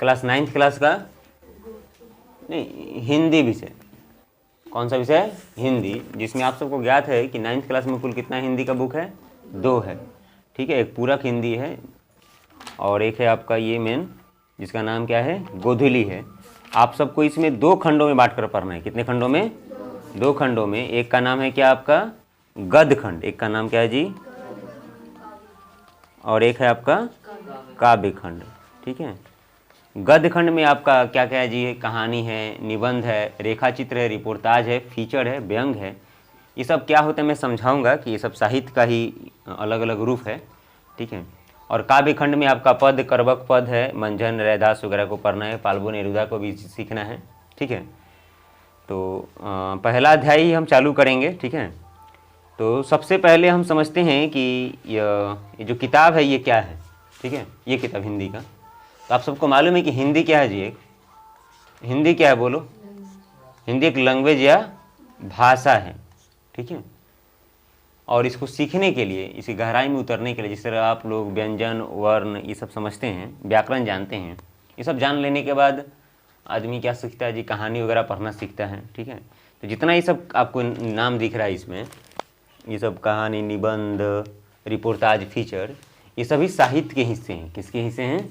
Class 9th class का नहीं, हिंदी विषय। कौन सा विषय? हिंदी, जिसमें आप सबको ज्ञात है कि 9th क्लास में कुल कितना हिंदी का बुक है? 2 है। ठीक है, एक पूरक हिंदी है और एक है आपका ये मेन, जिसका नाम क्या है? गोधुली है। आप सबको इसमें 2 खंडों में बांट कर पढ़ना है। कितने खंडों में? 2 खंडों में। एक का नाम है क्या आपका? गद्य खंड। एक का नाम क्या है जी? और एक है आपका काव्य खंड। ठीक है, गद्य खंड में आपका क्या क्या है जी? कहानी है, निबंध है, रेखाचित्र है, रिपोर्टाज है, फीचर है, व्यंग है। ये सब क्या होता है मैं समझाऊंगा कि ये सब साहित्य का ही अलग अलग रूप है। ठीक है, और काव्य खंड में आपका पद, करवक पद है, मंझन, रैदास वगैरह को पढ़ना है, पाल्गु नेरुदा को भी सीखना है। ठीक है, तो पहला अध्याय ही हम चालू करेंगे। ठीक है, तो सबसे पहले हम समझते हैं कि ये जो किताब है ये क्या है। ठीक है, ये किताब हिंदी का, तो आप सबको मालूम है कि हिंदी क्या है जी? एक हिंदी क्या है बोलो? हिंदी एक लैंग्वेज या भाषा है। ठीक है, और इसको सीखने के लिए, इसी गहराई में उतरने के लिए, जिस तरह आप लोग व्यंजन, वर्ण ये सब समझते हैं, व्याकरण जानते हैं, ये सब जान लेने के बाद आदमी क्या सीखता है जी? कहानी वगैरह पढ़ना सीखता है। ठीक है, तो जितना ये सब आपको नाम दिख रहा है इसमें, ये सब कहानी, निबंध, रिपोर्टाज, फीचर, ये सभी साहित्य के हिस्से हैं। किसके हिस्से हैं?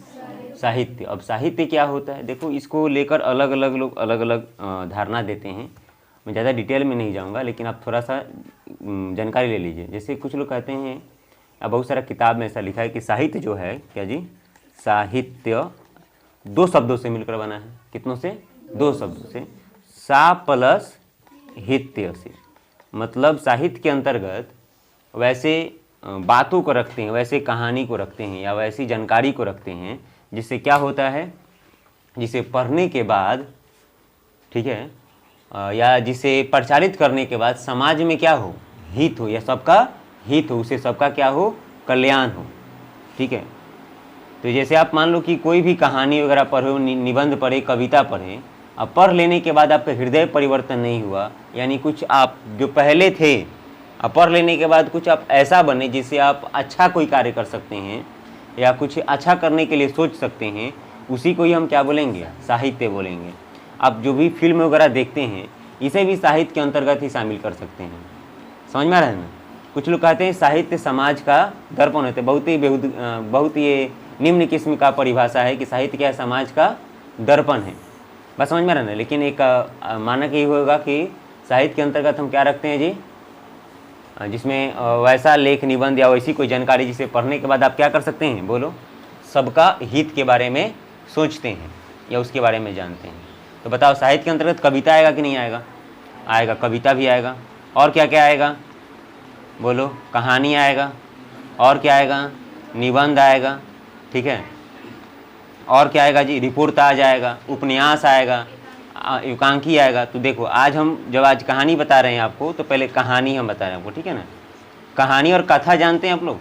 साहित्य। अब साहित्य क्या होता है देखो, इसको लेकर अलग अलग लोग अलग अलग धारणा देते हैं। मैं ज़्यादा डिटेल में नहीं जाऊंगा, लेकिन आप थोड़ा सा जानकारी ले लीजिए। जैसे कुछ लोग कहते हैं, अब बहुत सारा किताब में ऐसा लिखा है कि साहित्य जो है क्या जी? साहित्य 2 शब्दों से मिलकर बना है। कितनों से? 2 शब्दों से, सा प्लस हित्य से। मतलब साहित्य के अंतर्गत वैसे बातों को रखते हैं, वैसे कहानी को रखते हैं, या वैसी जानकारी को रखते हैं जिससे क्या होता है, जिसे पढ़ने के बाद, ठीक है, या जिसे प्रचारित करने के बाद समाज में क्या हो? हित हो, या सबका हित हो, उसे सबका क्या हो? कल्याण हो। ठीक है, तो जैसे आप मान लो कि कोई भी कहानी वगैरह पढ़ो, निबंध पढ़े, कविता पढ़े, अब पढ़ लेने के बाद आपका हृदय परिवर्तन नहीं हुआ, यानी कुछ आप जो पहले थे, अब पढ़ लेने के बाद कुछ आप ऐसा बने जिससे आप अच्छा कोई कार्य कर सकते हैं या कुछ अच्छा करने के लिए सोच सकते हैं, उसी को ही हम क्या बोलेंगे? साहित्य बोलेंगे। आप जो भी फिल्म वगैरह देखते हैं, इसे भी साहित्य के अंतर्गत ही शामिल कर सकते हैं। समझ में आ रहा है ना? कुछ लोग कहते हैं साहित्य समाज का दर्पण होते, बहुत ही निम्न किस्म का परिभाषा है कि साहित्य क्या है? समाज का दर्पण है। बस समझ में आ रहा है ना? लेकिन एक मानक यही होगा कि साहित्य के अंतर्गत हम क्या रखते हैं जी? जिसमें वैसा लेख, निबंध या वैसी कोई जानकारी जिसे पढ़ने के बाद आप क्या कर सकते हैं? बोलो, सबका हित के बारे में सोचते हैं या उसके बारे में जानते हैं। तो बताओ, साहित्य के अंतर्गत कविता आएगा कि नहीं आएगा? आएगा, कविता भी आएगा। और क्या क्या आएगा? बोलो, कहानी आएगा। और क्या आएगा? निबंध आएगा। ठीक है, और क्या आएगा जी? रिपोर्टाज आएगा, उपन्यास आएगा, एकांकी आएगा। तो देखो, आज कहानी बता रहे हैं आपको, तो पहले कहानी हम बता रहे हैं आपको। ठीक है ना? कहानी और कथा जानते हैं आप लोग?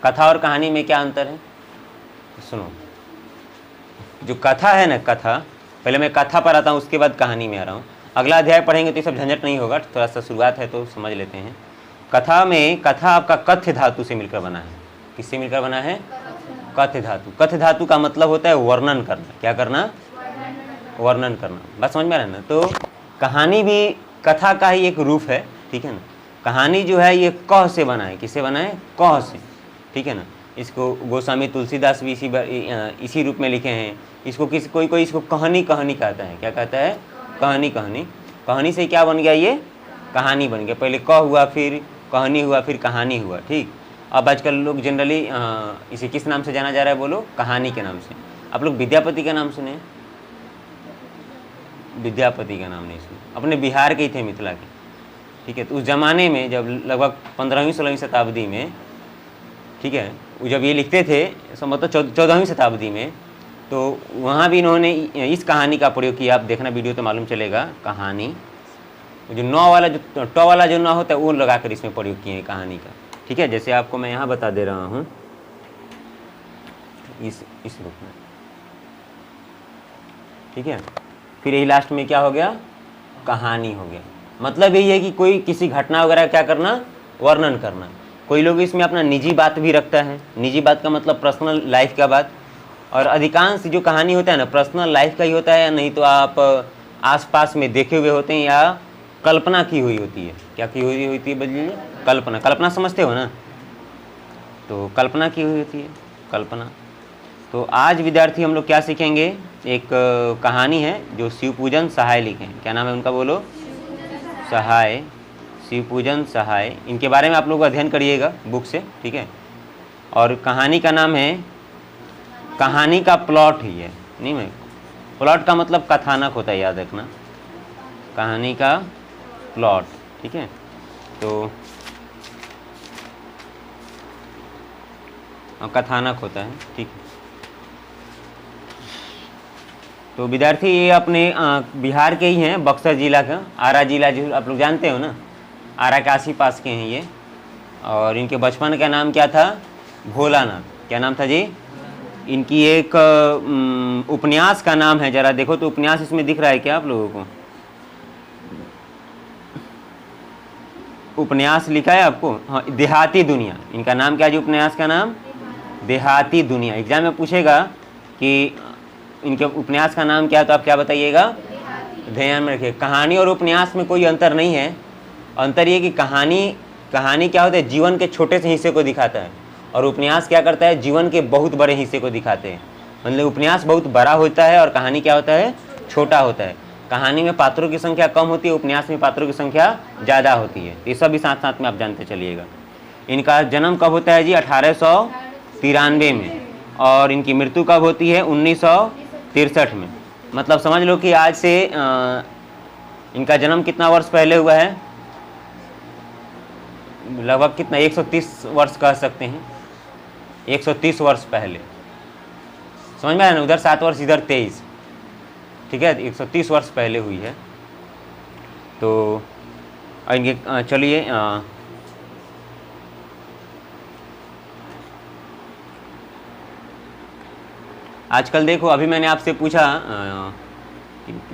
कथा और कहानी में क्या अंतर है? सुनो, जो कथा है ना, कथा, पहले मैं कथा पर आता हूँ, उसके बाद कहानी में आ रहा हूँ। अगला अध्याय पढ़ेंगे तो ये सब झंझट नहीं होगा, थोड़ा सा शुरुआत है तो समझ लेते हैं। कथा आपका कथ्य धातु से मिलकर बना है। किससे मिलकर बना है? कथ्य धातु। कथ्य धातु का मतलब होता है वर्णन करना। क्या करना? वर्णन करना। बस समझ में आ रहा है ना? तो कहानी भी कथा का ही एक रूप है। ठीक है ना? कहानी जो है ये कह से बना है। किससे बना है? कह से। ठीक है ना? इसको गोस्वामी तुलसीदास भी इसी रूप में लिखे हैं। इसको कोई इसको कहानी कहता है। क्या कहता है? कहानी से क्या बन गया? ये कहानी बन गया। पहले क हुआ, फिर कहानी हुआ, फिर कहानी हुआ। ठीक, अब आजकल लोग जनरली इसे किस नाम से जाना जा रहा है? बोलो, कहानी के नाम से। आप लोग विद्यापति का नाम सुने? विद्यापति का नाम नहीं सुने? अपने बिहार के ही थे, मिथिला के। ठीक है, तो उस जमाने में जब लगभग 15वीं-16वीं शताब्दी में, ठीक है, जब ये लिखते थे, मतलब 14वीं शताब्दी में, तो वहाँ भी इन्होंने इस कहानी का प्रयोग किया। आप देखना वीडियो तो मालूम चलेगा। कहानी, जो नौ वाला, जो ट वाला जो नौ होता है वो लगाकर इसमें प्रयोग किए हैं कहानी का। ठीक है, जैसे आपको मैं यहाँ बता दे रहा हूँ इस रूप में। ठीक है, फिर यही लास्ट में क्या हो गया? कहानी हो गया। मतलब यही है कि कोई किसी घटना वगैरह क्या करना? वर्णन करना। कोई लोग इसमें अपना निजी बात भी रखता है। निजी बात का मतलब पर्सनल लाइफ का बात। और अधिकांश जो कहानी होता है ना पर्सनल लाइफ का ही होता है, या नहीं तो आप आसपास में देखे हुए होते हैं या कल्पना की हुई होती है। क्या की हुई होती है बदलिए? कल्पना। कल्पना समझते हो ना? तो कल्पना की हुई होती है, कल्पना। तो आज विद्यार्थी हम लोग क्या सीखेंगे? एक कहानी है जो शिवपूजन सहाय लिखे हैं। क्या नाम है उनका? बोलो। सहाय, शिवपूजन सहाय। इनके बारे में आप लोग अध्ययन करिएगा बुक से, ठीक है। और कहानी का नाम है, कहानी का प्लॉट ही है, नहीं मैं, प्लॉट का मतलब कथानक होता है, याद रखना। कहानी का प्लॉट, ठीक है। तो कथानक होता है, ठीक है। तो विद्यार्थी ये अपने बिहार के ही हैं, बक्सर जिला का, आरा जिला जो आप लोग जानते हो ना, आरा के आसी पास के हैं ये। और इनके बचपन का नाम क्या था? भोलानाथ। क्या नाम था जी? इनकी एक उपन्यास का नाम है, जरा देखो तो उपन्यास इसमें दिख रहा है क्या आप लोगों को? उपन्यास लिखा है आपको? हाँ, देहाती दुनिया। इनका नाम क्या है जी उपन्यास का नाम? देहाती दुनिया। एग्जाम में पूछेगा कि इनके उपन्यास का नाम क्या है, तो आप क्या बताइएगा? ध्यान में रखिए, कहानी और उपन्यास में कोई अंतर नहीं है। अंतर ये कि कहानी क्या होता है? जीवन के छोटे से हिस्से को दिखाता है, और उपन्यास क्या करता है? जीवन के बहुत बड़े हिस्से को दिखाते हैं। मतलब उपन्यास बहुत बड़ा होता है और कहानी क्या होता है? छोटा होता है। कहानी में पात्रों की संख्या कम होती है, उपन्यास में पात्रों की संख्या ज़्यादा होती है। ये सब भी साथ साथ में आप जानते चलिएगा। इनका जन्म कब होता है जी? 1893 में। और इनकी मृत्यु कब होती है? 1963 में। मतलब समझ लो कि आज से इनका जन्म कितना वर्ष पहले हुआ है? लगभग कितना? 130 वर्ष कह सकते हैं, 130 वर्ष पहले। समझ में आया ना? उधर 7 वर्ष, इधर 23, ठीक है। 130 वर्ष पहले हुई है। तो इनके चलिए आजकल देखो, अभी मैंने आपसे पूछा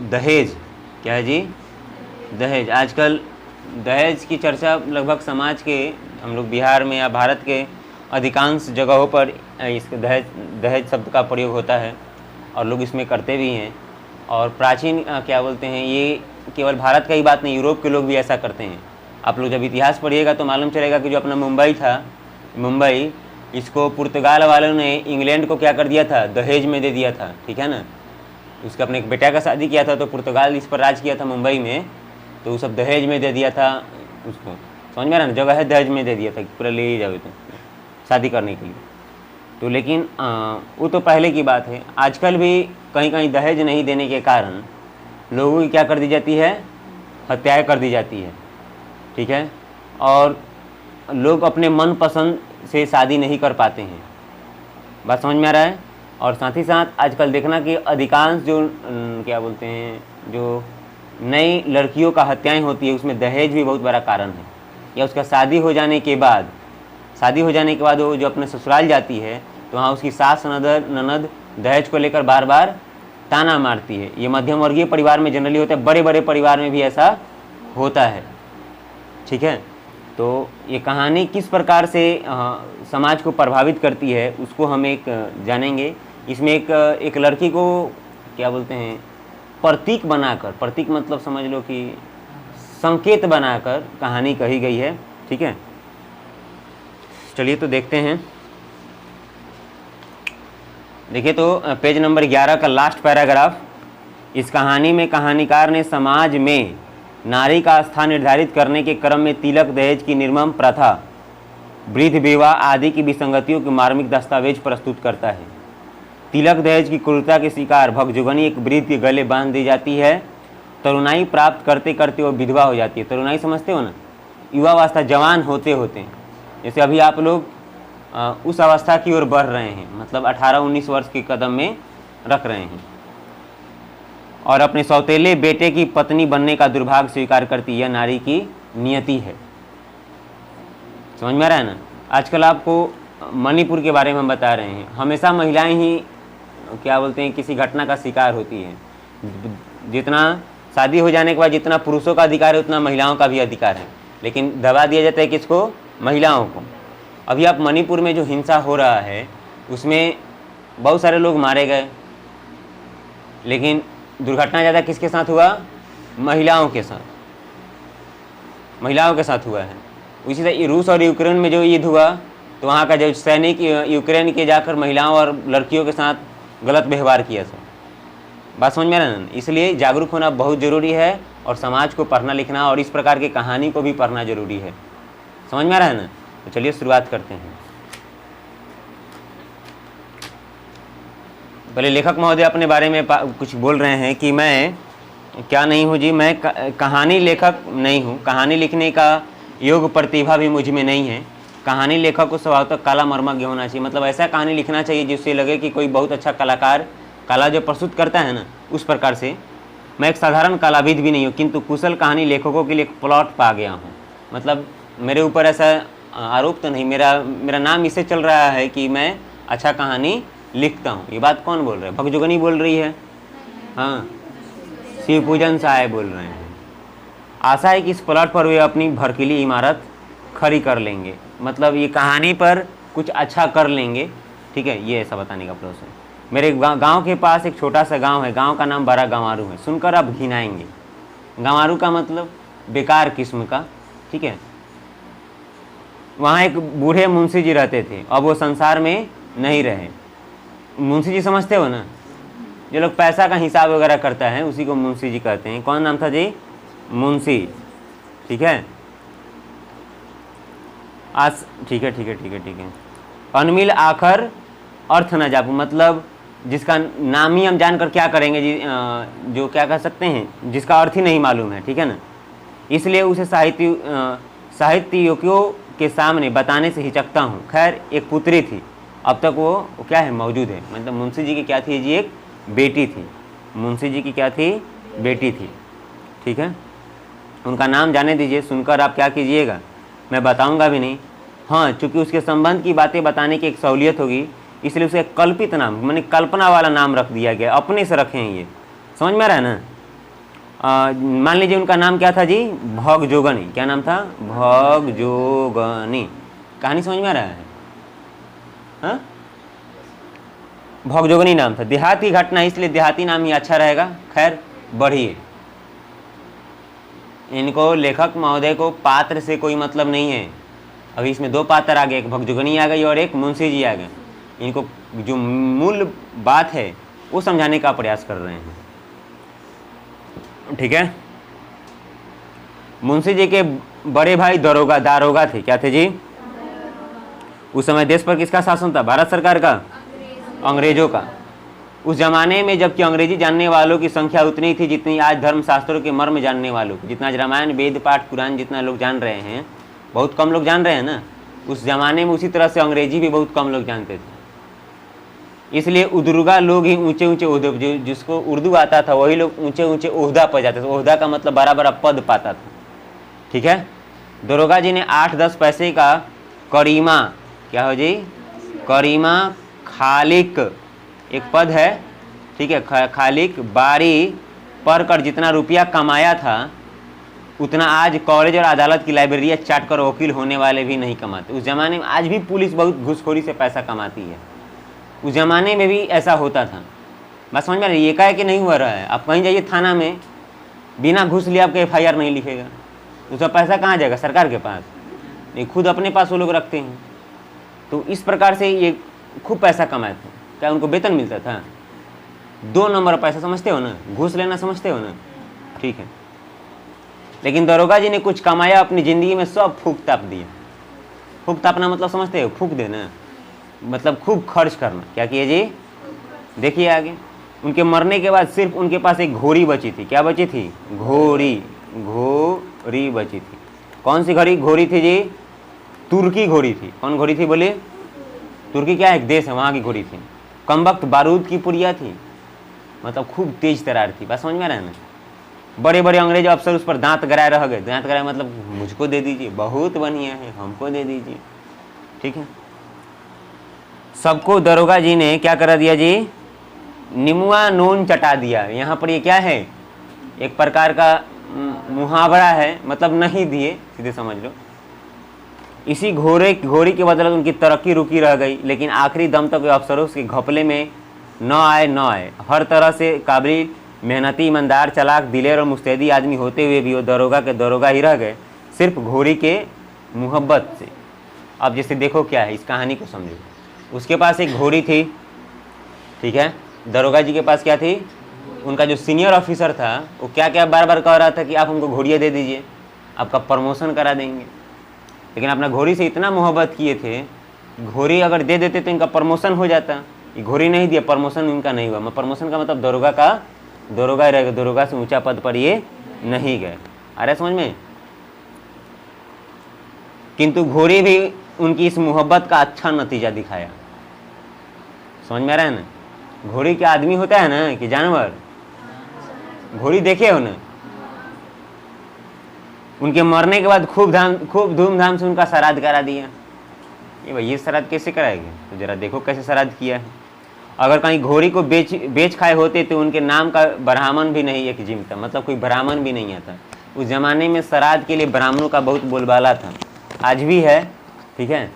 दहेज, क्या है जी? दहेज। आजकल दहेज की चर्चा लगभग समाज के, हम लोग बिहार में या भारत के अधिकांश जगहों पर इसके दहेज शब्द का प्रयोग होता है, और लोग इसमें करते भी हैं। और प्राचीन क्या बोलते हैं, ये केवल भारत का ही बात नहीं, यूरोप के लोग भी ऐसा करते हैं। आप लोग जब इतिहास पढ़िएगा तो मालूम चलेगा कि जो अपना मुंबई था, मुंबई, इसको पुर्तगाल वालों ने इंग्लैंड को क्या कर दिया था? दहेज में दे दिया था, ठीक है ना। उसके अपने एक बेटा का शादी किया था, तो पुर्तगाल इस पर राज किया था मुंबई में, तो वो सब दहेज में दे दिया था उसको। समझ में आ रहा ना? जगह है, दहेज में दे दिया था, पूरा ले ही जाओ तो शादी करने के लिए। तो लेकिन वो तो पहले की बात है। आजकल भी कहीं कहीं दहेज नहीं देने के कारण लोगों की क्या कर दी जाती है? हत्याएं कर दी जाती है, ठीक है। और लोग अपने मन पसंद से शादी नहीं कर पाते हैं। बात समझ में आ रहा है? और साथ ही साथ आजकल देखना कि अधिकांश जो क्या बोलते हैं, जो नई लड़कियों का हत्याएं होती है, उसमें दहेज भी बहुत बड़ा कारण है। या उसका शादी हो जाने के बाद वो जो अपने ससुराल जाती है, तो वहाँ उसकी सास ननद दहेज को लेकर बार बार ताना मारती है। ये मध्यम वर्गीय परिवार में जनरली होता है, बड़े बड़े परिवार में भी ऐसा होता है, ठीक है। तो ये कहानी किस प्रकार से समाज को प्रभावित करती है, उसको हम एक जानेंगे। इसमें एक लड़की को क्या बोलते हैं, प्रतीक बनाकर, प्रतीक मतलब समझ लो कि संकेत बनाकर कहानी कही गई है, ठीक है। चलिए तो देखते हैं। देखिए तो पेज नंबर 11 का लास्ट पैराग्राफ। इस कहानी में कहानीकार ने समाज में नारी का स्थान निर्धारित करने के क्रम में तिलक, दहेज की निर्मम प्रथा, वृद्ध विवाह आदि की विसंगतियों के मार्मिक दस्तावेज प्रस्तुत करता है। तिलक दहेज की क्रूरता के शिकार भगजुगनी एक वृद्ध के गले बांध दी जाती है। तरुणाई प्राप्त करते करते वो विधवा हो जाती है। तरुणाई समझते हो ना? युवावस्था, जवान होते होते। जैसे अभी आप लोग उस अवस्था की ओर बढ़ रहे हैं, मतलब 18-19 वर्ष के कदम में रख रहे हैं, और अपने सौतेले बेटे की पत्नी बनने का दुर्भाग्य स्वीकार करती है। नारी की नियति है। समझ में आ रहा है ना? आजकल आपको मणिपुर के बारे में हम बता रहे हैं, हमेशा महिलाएं ही क्या बोलते हैं, किसी घटना का शिकार होती हैं। जितना शादी हो जाने के बाद जितना पुरुषों का अधिकार है, उतना महिलाओं का भी अधिकार है, लेकिन दबा दिया जाता है किसको? महिलाओं को। अभी आप मणिपुर में जो हिंसा हो रहा है, उसमें बहुत सारे लोग मारे गए, लेकिन दुर्घटना ज़्यादा किसके साथ हुआ? महिलाओं के साथ, महिलाओं के साथ हुआ है। इसी तरह रूस और यूक्रेन में जो युद्ध हुआ तो वहाँ का जो सैनिक यूक्रेन के जाकर महिलाओं और लड़कियों के साथ गलत व्यवहार किया था। बात समझ में आ रहा है ना? इसलिए जागरूक होना बहुत ज़रूरी है और समाज को पढ़ना लिखना और इस प्रकार की कहानी को भी पढ़ना जरूरी है। समझ में आ रहा है ना? तो चलिए शुरुआत करते हैं। पहले लेखक महोदय अपने बारे में कुछ बोल रहे हैं कि मैं क्या नहीं हूँ जी, मैं कहानी लेखक नहीं हूँ, कहानी लिखने का योग प्रतिभा भी मुझ में नहीं है। कहानी लेखक को स्वभावतः कला मर्मज्ञ होना चाहिए, मतलब ऐसा कहानी लिखना चाहिए जिससे लगे कि कोई बहुत अच्छा कलाकार कला जो प्रस्तुत करता है ना, उस प्रकार से। मैं एक साधारण कलाविद भी नहीं हूँ, किंतु कुशल कहानी लेखकों के लिए एक प्लॉट पा गया हूँ। मतलब मेरे ऊपर ऐसा आरोप तो नहीं, मेरा नाम इससे चल रहा है कि मैं अच्छा कहानी लिखता हूँ। ये बात कौन बोल रहा है? भगजोगनी बोल रही है? हाँ, शिव पूजन साहब बोल रहे हैं। आशा है कि इस प्लॉट पर वे अपनी भड़कीली इमारत खड़ी कर लेंगे, मतलब ये कहानी पर कुछ अच्छा कर लेंगे। ठीक है, ये ऐसा बताने का प्रोसेस है। मेरे गांव के पास एक छोटा सा गांव है, गांव का नाम बड़ा गंवारू है। सुनकर आप घिनाएंगे। गंवारू का मतलब बेकार किस्म का। ठीक है, वहाँ एक बूढ़े मुंशी जी रहते थे, अब वो संसार में नहीं रहे। मुंशी जी समझते हो ना, जो लोग पैसा का हिसाब वगैरह करता है उसी को मुंशी जी कहते हैं। कौन नाम था जी? मुंशी। ठीक है, आज ठीक है। अनमिल आखर अर्थ न जापू, मतलब जिसका नाम ही हम जानकर क्या करेंगे जी, जो क्या कह सकते हैं, जिसका अर्थ ही नहीं मालूम है। ठीक है ना, इसलिए उसे साहित्यियों के सामने बताने से हिचकता हूँ। खैर, एक पुत्री थी, अब तक वो क्या है, मौजूद है। मतलब मुंशी जी की क्या थी जी? एक बेटी थी। मुंशी जी की क्या थी? बेटी थी। ठीक है, उनका नाम जाने दीजिए, सुनकर आप क्या कीजिएगा? मैं बताऊंगा भी नहीं। हाँ, चूंकि उसके संबंध की बातें बताने की एक सहूलियत होगी, इसलिए उसे कल्पित नाम, मैंने कल्पना वाला नाम रख दिया गया, अपने से रखे हैं ये। समझ में आ रहा है ना? मान लीजिए उनका नाम क्या था जी? भगजोगनी। क्या नाम था? भगजोगनी। कहानी समझ में आ रहा है? हाँ, भगजोगनी नाम था। देहाती घटना, इसलिए देहाती नाम ही अच्छा रहेगा। खैर, बढ़िए। इनको लेखक महोदय को पात्र से कोई मतलब नहीं है। अभी इसमें दो पात्र आ गए, एक भगजोगनी आ गई और एक मुंशी जी आ गए। इनको जो मूल बात है वो समझाने का प्रयास कर रहे हैं। ठीक है, मुंशी जी के बड़े भाई दारोगा थे। क्या थे जी? उस समय देश पर किसका शासन था? भारत सरकार का? अंग्रेजों का। उस जमाने में जबकि अंग्रेजी जानने वालों की संख्या उतनी थी जितनी आज धर्मशास्त्रों के मर्म जानने वालों की। जितना रामायण, वेद पाठ, कुरान जितना लोग जान रहे हैं, बहुत कम लोग जान रहे हैं ना। उस जमाने में उसी तरह से अंग्रेजी भी बहुत कम लोग जानते थे। इसलिए उद्रुगा लोग ही ऊंचे ऊंचे ओहदे, जिसको उर्दू आता था वही लोग ऊंचे ऊंचे ओहदा पर जाते थे। ओहदा का मतलब बड़ा बड़ा पद पाता था। ठीक है, दरोगा जी ने 8-10 पैसे का करीमा, क्या हो जी? करीमा खालिक एक पद है। ठीक है, खालिक बारी पढ़कर जितना रुपया कमाया था उतना आज कॉलेज और अदालत की लाइब्रेरी चाट कर वकील होने वाले भी नहीं कमाते। उस जमाने में, आज भी पुलिस बहुत घूसखोरी से पैसा कमाती है, उस जमाने में भी ऐसा होता था। बस समझ में, ये का है कि नहीं हुआ रहा है? आप कहीं जाइए थाना में, बिना घूस लिए आपका FIR नहीं लिखेगा। उसका पैसा कहाँ जाएगा? सरकार के पास नहीं, खुद अपने पास वो लोग रखते हैं। तो इस प्रकार से ये खूब पैसा कमाए थे। क्या उनको वेतन मिलता था? 2 नंबर पैसा, समझते हो ना? घूस लेना समझते हो ना? ठीक है, लेकिन दरोगा जी ने कुछ कमाया, अपनी ज़िंदगी में सब फूक ताप दिया। फूक तापना मतलब समझते हो? फूक देना मतलब खूब खर्च करना। क्या किए जी? देखिए आगे। उनके मरने के बाद सिर्फ उनके पास एक घोड़ी बची थी। क्या बची थी? घोड़ी बची थी। कौन सी घोड़ी थी जी? तुर्की घोड़ी थी। कौन घोड़ी थी बोले? तुर्की क्या एक देश है, वहाँ की घोड़ी थी। कमबख्त बारूद की पुड़िया थी, मतलब खूब तेज तरार थी। बस समझ में आ रहा है ना? बड़े बड़े अंग्रेज अफसर उस पर दांत गराए रह गए। दांत गराए मतलब मुझको दे दीजिए, बहुत बढ़िया है, हमको दे दीजिए। ठीक है, सबको दरोगा जी ने क्या करा दिया जी? निमुआ नून चटा दिया। यहाँ पर ये क्या है? एक प्रकार का मुहावरा है, मतलब नहीं दिए, सीधे समझ लो। इसी घोरी के बदौलत उनकी तरक्की रुकी रह गई, लेकिन आखिरी दम तक वे अफसरों के घपले में न आए। हर तरह से काबिल, मेहनती, ईमानदार, चालाक, दिलेर और मुस्तैदी आदमी होते हुए भी वो दरोगा के दरोगा ही रह गए, सिर्फ घोरी के मोहब्बत से। अब जैसे देखो क्या है, इस कहानी को समझो। उसके पास एक घोड़ी थी, ठीक है, दरोगा जी के पास क्या थी, उनका जो सीनियर ऑफिसर था वो क्या क्या बार बार कह रहा था कि आप हमको घोड़ियाँ दे दीजिए, आपका प्रमोशन करा देंगे। लेकिन अपना घोड़ी से इतना मोहब्बत किए थे, घोड़ी अगर दे देते तो इनका प्रमोशन हो जाता। ये घोड़ी नहीं दिया, प्रमोशन इनका नहीं हुआ। प्रमोशन का मतलब दरोगा ही रहेगा, दरोगा से ऊंचा पद पर ये नहीं गए। अरे समझ में। किंतु घोड़ी भी उनकी इस मोहब्बत का अच्छा नतीजा दिखाया। समझ में आ रहा है ना। घोड़ी क्या आदमी होता है ना कि जानवर? घोड़ी देखे हो ना। उनके मरने के बाद खूब धूमधाम से उनका श्राद्ध करा दिया। ये भाई ये श्राद्ध कैसे कराएंगे? तो जरा देखो कैसे श्राद्ध किया है। अगर कहीं घोड़ी को बेच खाए होते तो उनके नाम का ब्राह्मण भी नहीं एक जिमता, मतलब कोई ब्राह्मण भी नहीं आता। उस जमाने में श्राद्ध के लिए ब्राह्मणों का बहुत बोलबाला था, आज भी है, ठीक है।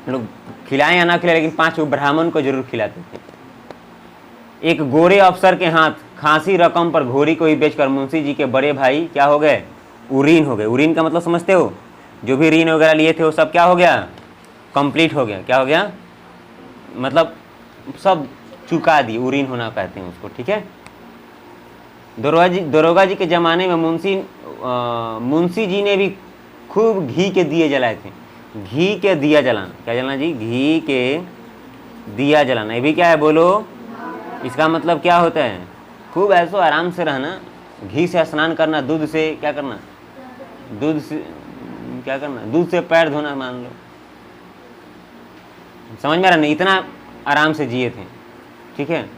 लोग खिलाएं या ना खिलाएं, लेकिन 5 ब्राह्मण को जरूर खिलाते थे। एक गोरे अफसर के हाथ खासी रकम पर घोड़ी को ही बेचकर मुंशी जी के बड़े भाई क्या हो गए? उरीन हो गए। उरीन का मतलब समझते हो? जो भी ऋण वगैरह लिए थे वो सब क्या हो गया? कंप्लीट हो गया। क्या हो गया? मतलब सब चुका दिए, उरीन होना कहते हैं उसको, ठीक है। दरोगा जी के ज़माने में मुंशी जी ने भी खूब घी के दिए जलाए थे। घी के दिया जलाना, क्या जलाना जी? घी के दिया जलाना। ये भी क्या है बोलो? इसका मतलब क्या होता है? खूब ऐसो आराम से रहना, घी से स्नान करना, दूध से क्या करना? दूध से क्या करना? दूध से पैर धोना, मान लो। समझ में आ रहा नहीं? इतना आराम से जिए थे, ठीक है।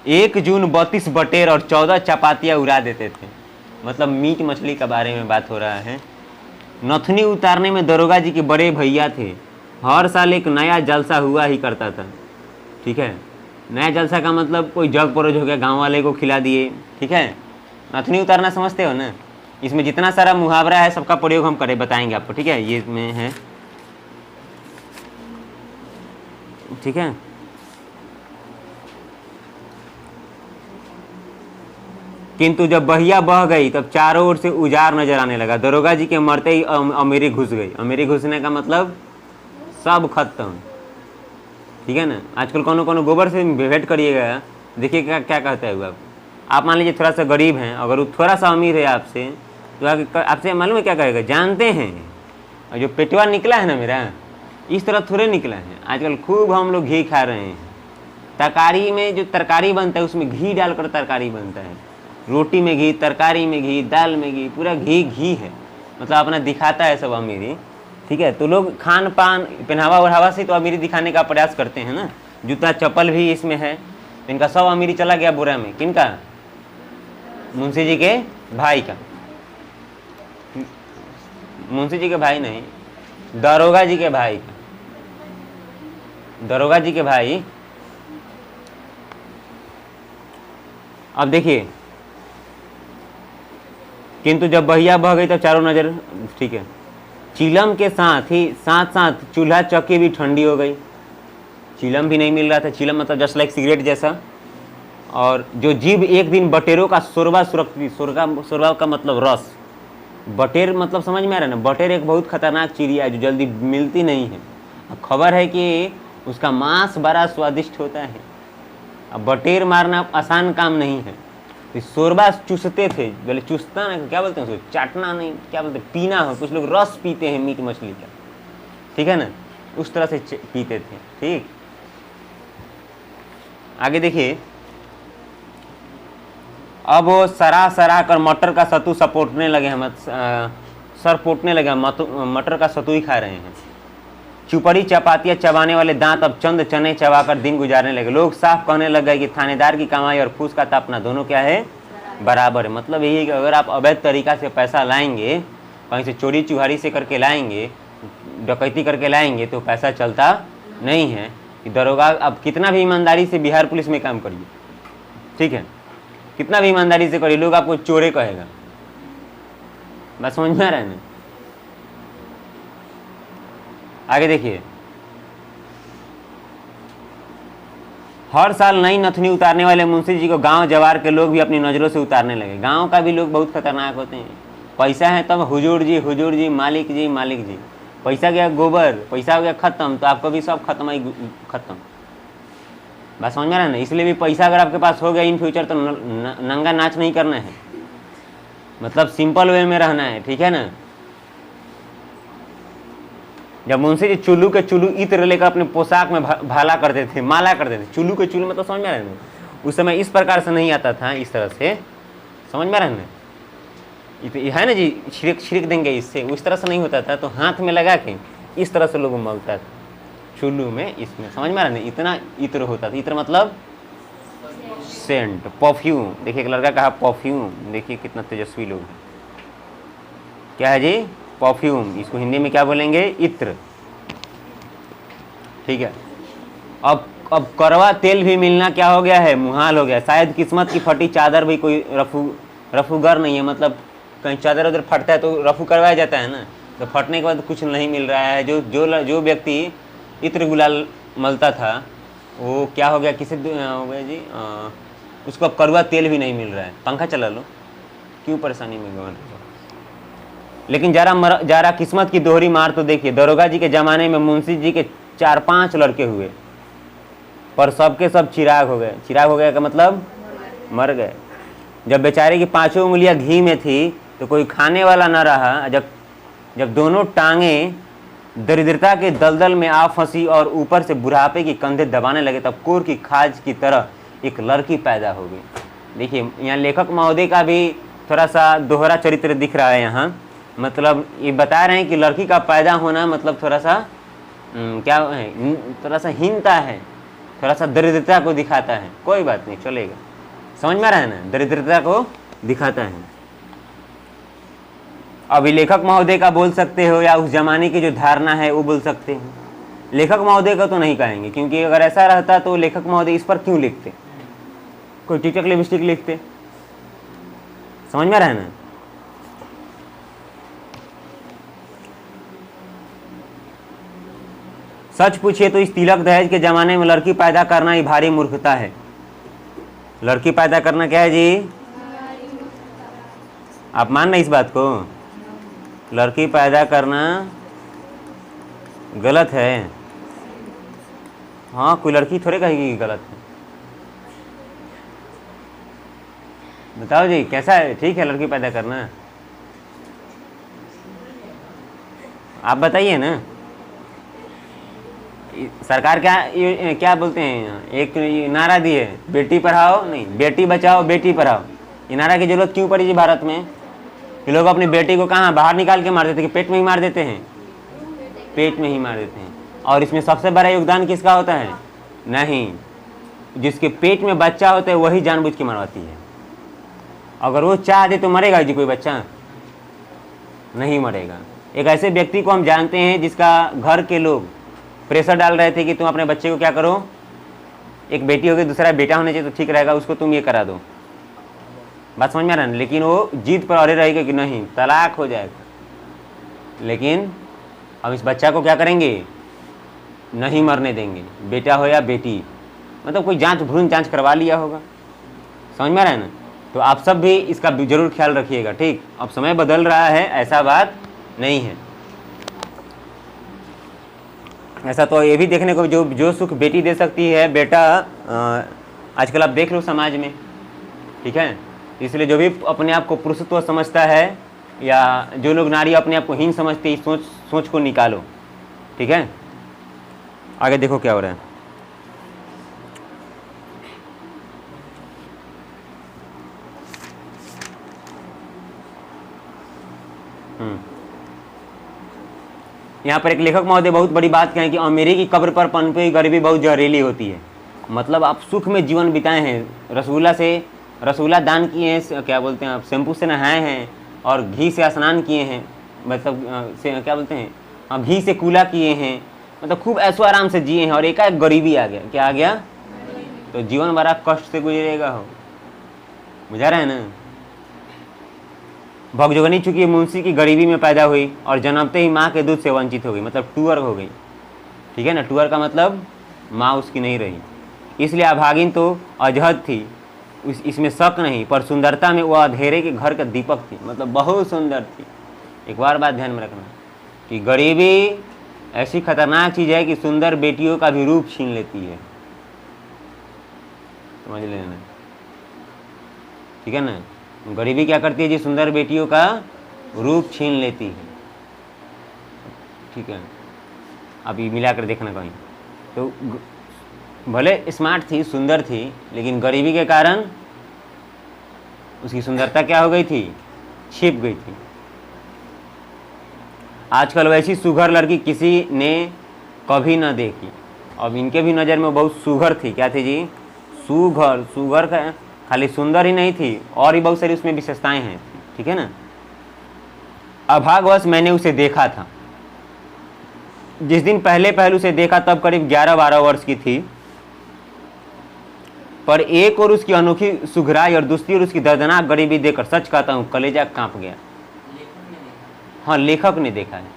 1 जून 32 बटेर और 14 चपातियाँ उड़ा देते थे। मतलब मीट मछली के बारे में बात हो रहा है। नथनी उतारने में दरोगा जी के बड़े भैया थे। हर साल एक नया जलसा हुआ ही करता था, ठीक है। नया जलसा का मतलब कोई जग परोज हो गया, गांव वाले को खिला दिए, ठीक है। नथनी उतारना समझते हो ना? इसमें जितना सारा मुहावरा है सबका प्रयोग हम बताएंगे आपको, ठीक है। ये में है, ठीक है। किंतु जब बहिया बह गई तब चारों ओर से उजाड़ नजर आने लगा। दरोगा जी के मरते ही अमीरी घुस गई। अमीरी घुसने का मतलब सब खत्म, ठीक है ना। आजकल कोनो गोबर से भेंट करिएगा, देखिए क्या क्या कहता है वो। आप मान लीजिए थोड़ा सा गरीब हैं, अगर वो थोड़ा सा अमीर है आपसे, तो आपसे मालूम है क्या कहेगा? जानते हैं, और जो पेटवा निकला है ना मेरा, इस तरह थोड़े निकला है। आजकल खूब हम लोग घी खा रहे हैं। तरकारी में जो तरकारी बनता है उसमें घी डालकर तरकारी बनता है। रोटी में घी, तरकारी में घी, दाल में घी, पूरा घी है। मतलब अपना दिखाता है सब अमीरी, ठीक है। तो लोग खान पान, पहनावा ओढ़ावा से तो अमीरी दिखाने का प्रयास करते हैं ना। जूता चप्पल भी इसमें है। तो इनका सब अमीरी चला गया बुरा में। किनका? मुंशी जी के भाई का। मुंशी जी के भाई नहीं, दरोगा जी के भाई का। दरोगा जी के भाई। अब देखिए, किंतु जब बहिया बह गई तब चारों नजर, ठीक है। चिलम के साथ चूल्हा चौकी भी ठंडी हो गई। चिलम भी नहीं मिल रहा था। चिलम मतलब जस्ट लाइक सिगरेट जैसा। और जो जीभ एक दिन बटेरों का शोरबा शोरबा का मतलब रस। बटेर मतलब समझ में आ रहा है ना? बटेर एक बहुत खतरनाक चिड़िया है जो जल्दी मिलती नहीं है। खबर है कि उसका मांस बड़ा स्वादिष्ट होता है। अब बटेर मारना आसान काम नहीं है। तो शोरबा चूसते थे, बोले चूसता ना, क्या बोलते हैं उसको? चाटना नहीं, क्या बोलते हैं? पीना हो। कुछ लोग रस पीते हैं मीट मछली का, ठीक है ना। उस तरह से पीते थे, ठीक। आगे देखिए, अब वो सरा कर मटर का सत्तू सपोटने लगे हैं, सर पोटने लगे। मटर का सत्तू ही खा रहे हैं। चुपड़ी चपातियाँ चबाने वाले दांत अब चंद चने चबाकर दिन गुजारने लगे। लोग साफ कहने लग गए कि थानेदार की कमाई और फूस का तापना दोनों क्या है? बराबर है। मतलब यही है कि अगर आप अवैध तरीका से पैसा लाएंगे, कहीं से चोरी चुहारी से करके लाएंगे, डकैती करके लाएंगे, तो पैसा चलता नहीं है। कि दरोगा अब कितना भी ईमानदारी से बिहार पुलिस में काम करिए, ठीक है, कितना भी ईमानदारी से करिए, लोग आपको चोरे कहेगा। बस समझ में आ रहा है ना। आगे देखिए, हर साल नई नथनी उतारने वाले मुंशी जी को गांव जवार के लोग भी अपनी नजरों से उतारने लगे। गांव का भी लोग बहुत खतरनाक होते हैं। पैसा है तब हुजूर जी, मालिक जी, मालिक जी। पैसा गया गोबर, पैसा हो गया खत्म, तो आपको भी सब खत्म ही खत्म। बात समझ में आ रहा है ना। इसलिए भी पैसा अगर आपके पास हो गया इन फ्यूचर तो नंगा नाच नहीं करना है, मतलब सिंपल वे में रहना है, ठीक है ना। जब मुंशी जी चुल्लू के चुल्लू इत्र लेकर अपने पोशाक में भाला करते थे, माला करते थे। चुल्लू के चुल्लू मतलब समझ में आ रहा है ना, उस समय इस प्रकार से नहीं आता था, इस तरह से, समझ में आ रहा है ना। है ना जी, छिड़क देंगे इससे, उस तरह से नहीं होता था, तो हाथ में लगा के इस तरह से लोग मलता था चुल्लू में, इसमें, समझ में आ रहा है ना। इतना इत्र होता था। इत्र मतलब सेंट, परफ्यूम। देखिए एक लड़का कहा परफ्यूम, देखिए कितना तेजस्वी लोग। क्या है जी? परफ्यूम। इसको हिंदी में क्या बोलेंगे? इत्र, ठीक है। अब करवा तेल भी मिलना क्या हो गया है? मुहाल हो गया। शायद किस्मत की फटी चादर भी कोई रफूगर नहीं है, मतलब कहीं चादर उधर फटता है तो रफू करवाया जाता है ना, तो फटने के बाद कुछ नहीं मिल रहा है। जो व्यक्ति इत्र गुलाल मलता था वो क्या हो गया? किसे हो गया जी? उसको अब कड़वा तेल भी नहीं मिल रहा है। पंखा चला लो, क्यों परेशानी में गए। लेकिन जरा किस्मत की दोहरी मार तो देखिए। दरोगा जी के ज़माने में मुंशी जी के 4-5 लड़के हुए, पर सबके सब चिराग हो गए। चिराग हो गया का मतलब मर गए। जब बेचारे की 5 उंगलियां घी में थी तो कोई खाने वाला न रहा। जब दोनों टांगे दरिद्रता के दलदल में आ फंसी और ऊपर से बुढ़ापे की कंधे दबाने लगे, तब कोर की खाज की तरह एक लड़की पैदा हो गई। देखिए यहाँ लेखक महोदय का भी थोड़ा सा दोहरा चरित्र दिख रहा है यहाँ। मतलब ये बता रहे हैं कि लड़की का पैदा होना मतलब थोड़ा सा क्या है, थोड़ा सा हीनता है, थोड़ा सा दरिद्रता को दिखाता है। कोई बात नहीं, चलेगा। समझ में आ रहा है ना, दरिद्रता को दिखाता है। अभी लेखक महोदय का बोल सकते हो या उस जमाने की जो धारणा है वो बोल सकते हो। लेखक महोदय का तो नहीं कहेंगे, क्योंकि अगर ऐसा रहता तो लेखक महोदय इस पर क्यों लिखते, कोई टिकटक लिपस्टिक लिखते। समझ में आ रहा है ना। सच पूछिए तो इस तिलक दहेज के जमाने में लड़की पैदा करना ही भारी मूर्खता है। लड़की पैदा करना क्या है जी? आप मान रहे इस बात को? लड़की पैदा करना गलत है। हाँ, कोई लड़की थोड़े कहेगी कि गलत है। बताओ जी, कैसा है? ठीक है लड़की पैदा करना? आप बताइए ना। सरकार क्या बोलते हैं, एक नारा दिए, बेटी पढ़ाओ नहीं बेटी बचाओ बेटी पढ़ाओ। ये नारा की जरूरत क्यों पड़ी जी भारत में? कि लोग अपनी बेटी को कहाँ बाहर निकाल के मार देते हैं, कि पेट में ही मार देते हैं, पेट में ही मार देते हैं। और इसमें सबसे बड़ा योगदान किसका होता है? नहीं, जिसके पेट में बच्चा होता है वही जानबूझ के मरवाती है। अगर वो चाह दे तो मरेगा जी कोई बच्चा? नहीं मरेगा। एक ऐसे व्यक्ति को हम जानते हैं जिसका घर के लोग प्रेशर डाल रहे थे कि तुम अपने बच्चे को क्या करो, एक बेटी होगी दूसरा बेटा होना चाहिए तो ठीक रहेगा, उसको तुम ये करा दो। बात समझ में आ रहा है। लेकिन वो जिद पर अड़े रहेगा कि नहीं तलाक हो जाएगा। लेकिन हम इस बच्चा को क्या करेंगे? नहीं मरने देंगे, बेटा हो या बेटी। मतलब कोई भ्रूण जांच करवा लिया होगा। समझ में आ रहा है ना। तो आप सब भी इसका जरूर ख्याल रखिएगा, ठीक। अब समय बदल रहा है, ऐसा बात नहीं है। ऐसा तो ये भी देखने को जो सुख बेटी दे सकती है बेटा आजकल आप देख लो समाज में, ठीक है। इसलिए जो भी अपने आप को पुरुषत्व समझता है या जो लोग नारी अपने आप को हीन समझती है, सोच को निकालो, ठीक है। आगे देखो क्या हो रहा है। यहाँ पर एक लेखक महोदय बहुत बड़ी बात कहें कि अमीरी की कब्र पर पनपी हुई गरीबी बहुत जहरीली होती है। मतलब आप सुख में जीवन बिताए हैं, रसगुल्ला दान किए हैं, क्या बोलते हैं आप, शैम्पू से नहाए हैं और घी से स्नान किए हैं, मतलब क्या बोलते हैं, हाँ घी से कूला किए हैं, मतलब खूब ऐशो आराम से जिए हैं, और एकाएक गरीबी आ गया। क्या आ गया? तो जीवन बड़ा कष्ट से गुजरेगा हो। बुझा रहे हैं ना। भगजोगनी चूंकि मुंशी की गरीबी में पैदा हुई और जन्मते ही माँ के दूध से वंचित हो गई, मतलब टूअर हो गई। ठीक है ना, टूअर का मतलब माँ उसकी नहीं रही, इसलिए अभागिन तो अजहद थी, इसमें शक नहीं, पर सुंदरता में वह अंधेरे के घर का दीपक थी, मतलब बहुत सुंदर थी। एक बार बात ध्यान में रखना कि गरीबी ऐसी खतरनाक चीज़ है कि सुंदर बेटियों का भी रूप छीन लेती है, समझ लेना। ठीक है ना, गरीबी क्या करती है जी, सुंदर बेटियों का रूप छीन लेती है। ठीक है, अभी मिलाकर देखना कहीं तो भले स्मार्ट थी, सुंदर थी, लेकिन गरीबी के कारण उसकी सुंदरता क्या हो गई थी, छिप गई थी। आजकल वैसी सुघर लड़की किसी ने कभी न देखी। अब इनके भी नज़र में बहुत सुघर थी, क्या थी जी, सुघर। सुघर का खाली सुंदर ही नहीं थी, और भी बहुत सारी उसमें विशेषताएं हैं। ठीक है ना, अभागवश मैंने उसे देखा था। जिस दिन पहले उसे देखा तब करीब 11-12 वर्ष की थी, पर एक और उसकी अनोखी सुघराई और दूसरी और उसकी दर्दनाक गरीबी देखकर सच कहता हूँ कलेजा कांप गया। हाँ, लेखक ने देखा है।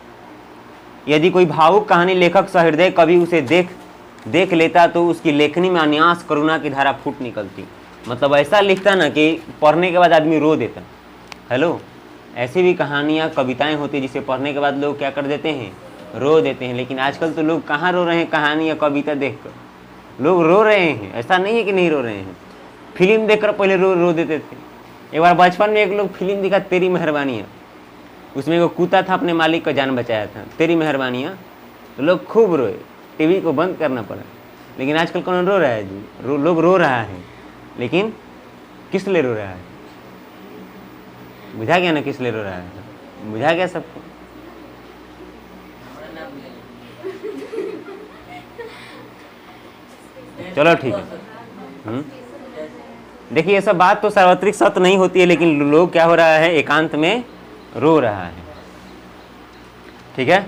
यदि कोई भावुक कहानी लेखक सहृदय कवि उसे देख लेता तो उसकी लेखनी में अन्यास करुणा की धारा फूट निकलती। मतलब ऐसा लिखता ना कि पढ़ने के बाद आदमी रो देता। हेलो, ऐसी भी कहानियाँ कविताएं होती जिसे पढ़ने के बाद लोग क्या कर देते हैं, रो देते हैं। लेकिन आजकल तो लोग कहाँ रो रहे हैं, कहानी या कविता देखकर लोग रो रहे हैं। ऐसा नहीं है कि नहीं रो रहे हैं, फिल्म देखकर पहले रो देते थे। एक बार बचपन में एक लोग फिल्म दिखा तेरी मेहरबानियाँ, उसमें वो कूता था, अपने मालिक का जान बचाया था, तेरी मेहरबानियाँ, तो लोग खूब रोए, टीवी को बंद करना पड़ा। लेकिन आजकल कौन रो रहा है जी, लोग रो रहा है, लेकिन किस लिए रो रहा है, बुझा गया ना किस लिए रो रहा है, बुझा गया सबको। चलो ठीक है। देखिए, ये सब बात तो सार्वत्रिक सत्य नहीं होती है, लेकिन लोग क्या हो रहा है, एकांत में रो रहा है। ठीक है,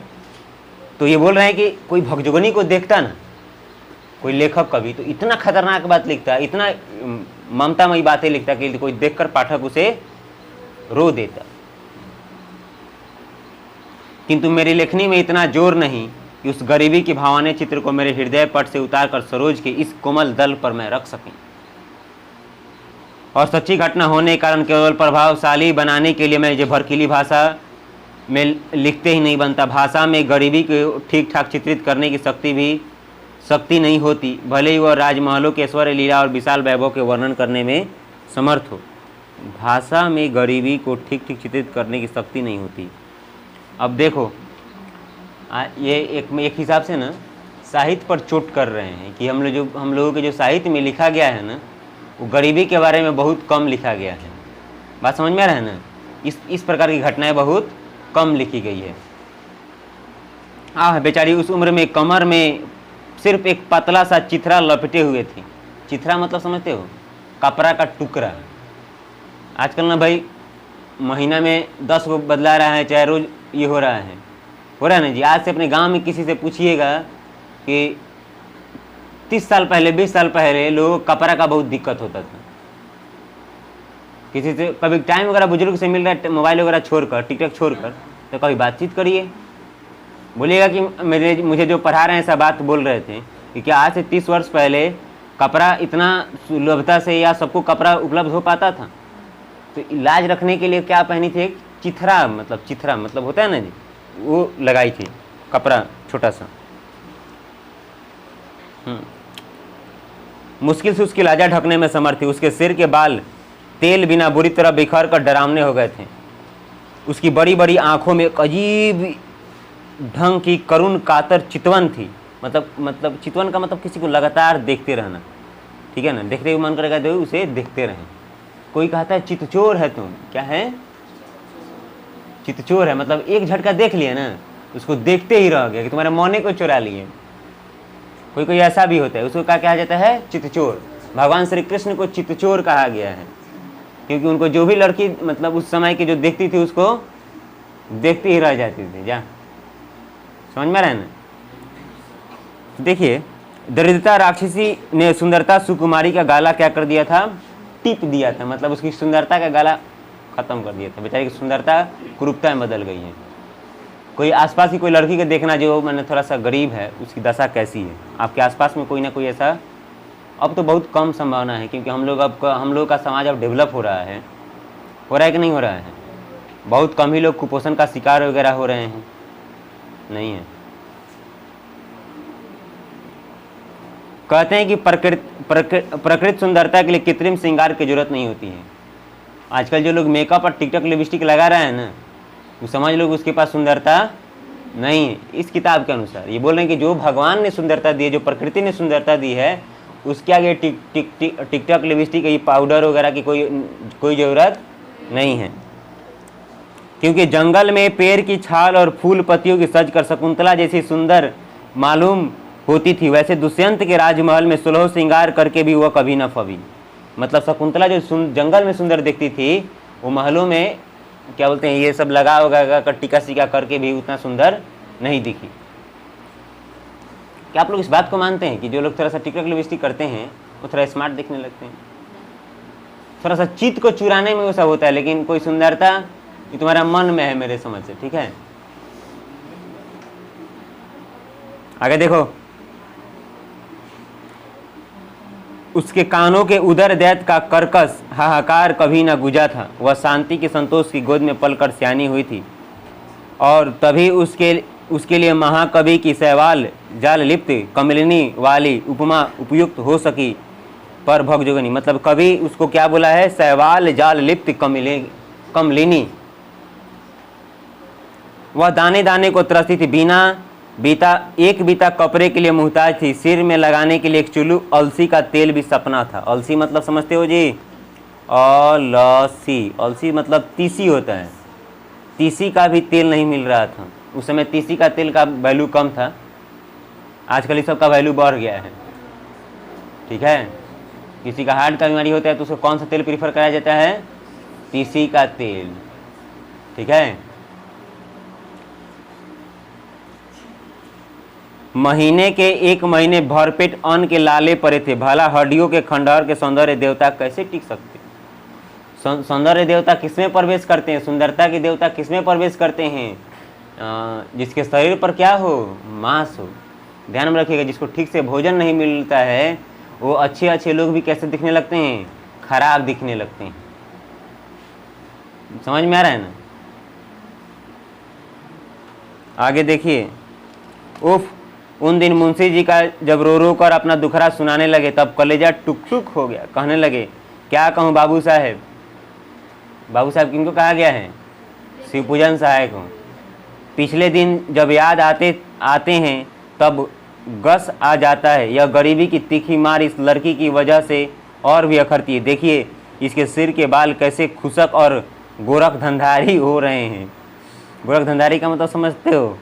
तो ये बोल रहे हैं कि कोई भगजोगनी को देखता ना, कोई लेखक कवि, तो इतना खतरनाक बात लिखता, इतना ममतामयी बातें लिखता कि कोई देखकर पाठक उसे रो देता। किंतु मेरी लेखनी में इतना जोर नहीं कि उस गरीबी की भावना चित्र को मेरे हृदय पट से उतारकर सरोज के इस कोमल दल पर मैं रख सकें। और सच्ची घटना होने के कारण केवल प्रभावशाली बनाने के लिए मैं जो भड़कीली भाषा में लिखते ही नहीं बनता। भाषा में गरीबी को ठीक ठाक चित्रित करने की शक्ति नहीं होती, भले ही वह राजमहलों के ऐश्वर्य लीला और विशाल वैभव के वर्णन करने में समर्थ हो। भाषा में गरीबी को ठीक ठीक चित्रित करने की शक्ति नहीं होती। अब देखो, ये एक हिसाब से ना साहित्य पर चोट कर रहे हैं कि हम लोगों के जो साहित्य में लिखा गया है ना, वो गरीबी के बारे में बहुत कम लिखा गया है। बात समझ में आ रहा है ना, इस प्रकार की घटनाएं बहुत कम लिखी गई है। बेचारी उस उम्र में कमर में सिर्फ एक पतला सा चिथरा लपेटे हुए थी। चिथरा मतलब समझते हो, कपड़ा का टुकड़ा। आजकल ना भाई महीना में 10 को बदला रहा है, चाहे रोज ये हो रहा है ना जी। आज से अपने गांव में किसी से पूछिएगा कि 30 साल पहले 20 साल पहले लोगों को कपड़ा का बहुत दिक्कत होता था। किसी से कभी टाइम वगैरह बुजुर्ग से मिल रहा है, मोबाइल वगैरह छोड़कर, टिकटॉक छोड़कर, तो कभी बातचीत करिए, बोलिएगा कि मुझे जो पढ़ा रहे हैं ऐसा बात बोल रहे थे कि क्या आज से 30 वर्ष पहले कपड़ा इतना सुलभता से या सबको कपड़ा उपलब्ध हो पाता था। तो इलाज रखने के लिए क्या पहनी थी, एक चिथरा मतलब होता है ना जी, वो लगाई थी, कपड़ा छोटा सा। मुश्किल से उसकी लाजा ढकने में समर्थ थी। उसके सिर के बाल तेल बिना बुरी तरह बिखर कर डरावने हो गए थे। उसकी बड़ी बड़ी आंखों में एक अजीब ढंग की करुण कातर चितवन थी। मतलब चितवन का मतलब किसी को लगातार देखते रहना, ठीक है ना, देखते हुए मन करेगा तो उसे देखते रहें। कोई कहता है चितचोर है तुम, क्या है, चितचोर है, मतलब एक झटका देख लिया ना, उसको देखते ही रह गया कि तुम्हारे मौने को चुरा लिए। कोई ऐसा भी होता है, उसको क्या कहा जाता है, चितचोर। भगवान श्री कृष्ण को चितचोर कहा गया है, क्योंकि उनको जो भी लड़की मतलब उस समय की जो देखती थी उसको देखते ही रह जाती थी। जा समझ में रहा है ना। देखिए, दरिद्रता राक्षसी ने सुंदरता सुकुमारी का गाला क्या कर दिया था, टिप दिया था। मतलब उसकी सुंदरता का गाला ख़त्म कर दिया था। बेचारी की सुंदरता कुरूपता में बदल गई है। कोई आसपास की कोई लड़की के देखना जो मैंने थोड़ा सा गरीब है, उसकी दशा कैसी है। आपके आसपास में कोई ना कोई ऐसा, अब तो बहुत कम संभावना है, क्योंकि हम लोग का समाज अब डेवलप हो रहा है कि नहीं हो रहा है। बहुत कम ही लोग कुपोषण का शिकार वगैरह हो रहे हैं, नहीं है। कहते हैं कि प्रकृति सुंदरता के लिए कृत्रिम श्रृंगार की जरूरत नहीं होती है। आजकल जो लोग मेकअप और टिकटॉक लिपस्टिक लगा रहे हैं ना, वो समझ लो उसके पास सुंदरता नहीं है। इस किताब के अनुसार ये बोल रहे हैं कि जो भगवान ने सुंदरता दी है, जो प्रकृति ने सुंदरता दी है, उसके आगे टिकटॉक लिपस्टिक, ये पाउडर वगैरह की कोई ज़रूरत नहीं है। क्योंकि जंगल में पेड़ की छाल और फूल पत्तियों की सज कर शकुंतला जैसी सुंदर मालूम होती थी, वैसे दुष्यंत के राजमहल में 16 श्रृंगार करके भी वह कभी न फबी। मतलब शकुंतला जो जंगल में सुंदर दिखती थी, वो महलों में क्या बोलते हैं, ये सब लगा वगा कर टीका सीका करके भी उतना सुंदर नहीं दिखी। क्या आप लोग इस बात को मानते हैं कि जो लोग थोड़ा सा टिकटॉक लिपस्टिक करते हैं वो थोड़ा स्मार्ट दिखने लगते हैं? थोड़ा सा चित्त को चुराने में वो सब होता है, लेकिन कोई सुंदरता ये तुम्हारा मन में है, मेरे समझ से, ठीक है। आगे देखो, उसके कानों के उदर दैत का कर्कश हाहाकार कभी न गुजा था। वह शांति के संतोष की गोद में पलकर सियानी हुई थी, और तभी उसके लिए महाकवि की शैवाल जाल लिप्त कमलिनी वाली उपमा उपयुक्त हो सकी। पर भगजोगनी, मतलब कवि उसको क्या बोला है, शैवाल जाल लिप्त कमलिनी। वह दाने दाने को त्रस्ती थी, एक बीता कपड़े के लिए मुहताज थी, सिर में लगाने के लिए एक चुल्लू अलसी का तेल भी सपना था। अलसी मतलब समझते हो जी, अलसी, अलसी मतलब तीसी होता है। तीसी का भी तेल नहीं मिल रहा था उस समय, तीसी का तेल का वैल्यू कम था। आजकल इस सब का वैल्यू बढ़ गया है, ठीक है। किसी का हार्ट का बीमारी होता है तो उसको कौन सा तेल प्रीफर कराया जाता है, तीसी का तेल, ठीक है। महीने के 1 महीने भरपेट अन्न के लाले पड़े थे, भला हड्डियों के खंडहर के सौंदर्य देवता कैसे टिक सकते। सौंदर्य देवता किसमें प्रवेश करते हैं, सुंदरता के देवता किसमें प्रवेश करते हैं, जिसके शरीर पर क्या हो, मांस हो। ध्यान में रखिएगा, जिसको ठीक से भोजन नहीं मिलता है वो अच्छे लोग भी कैसे दिखने लगते हैं, खराब दिखने लगते हैं। समझ में आ रहा है ना। आगे देखिए, उफ, उन दिन मुंशी जी का जब रो रो कर अपना दुखड़ा सुनाने लगे तब कलेजा टुक टुक हो गया। कहने लगे, क्या कहूँ बाबू साहेब। बाबू साहब किनको कहा गया है, शिवपूजन सहायक को। पिछले दिन जब याद आते हैं तब गस आ जाता है। यह गरीबी की तीखी मार इस लड़की की वजह से और भी अखरती है। देखिए इसके सिर के बाल कैसे खुशक और गोरख धंधारी हो रहे हैं। गोरख धंधारी का मतलब समझते हो,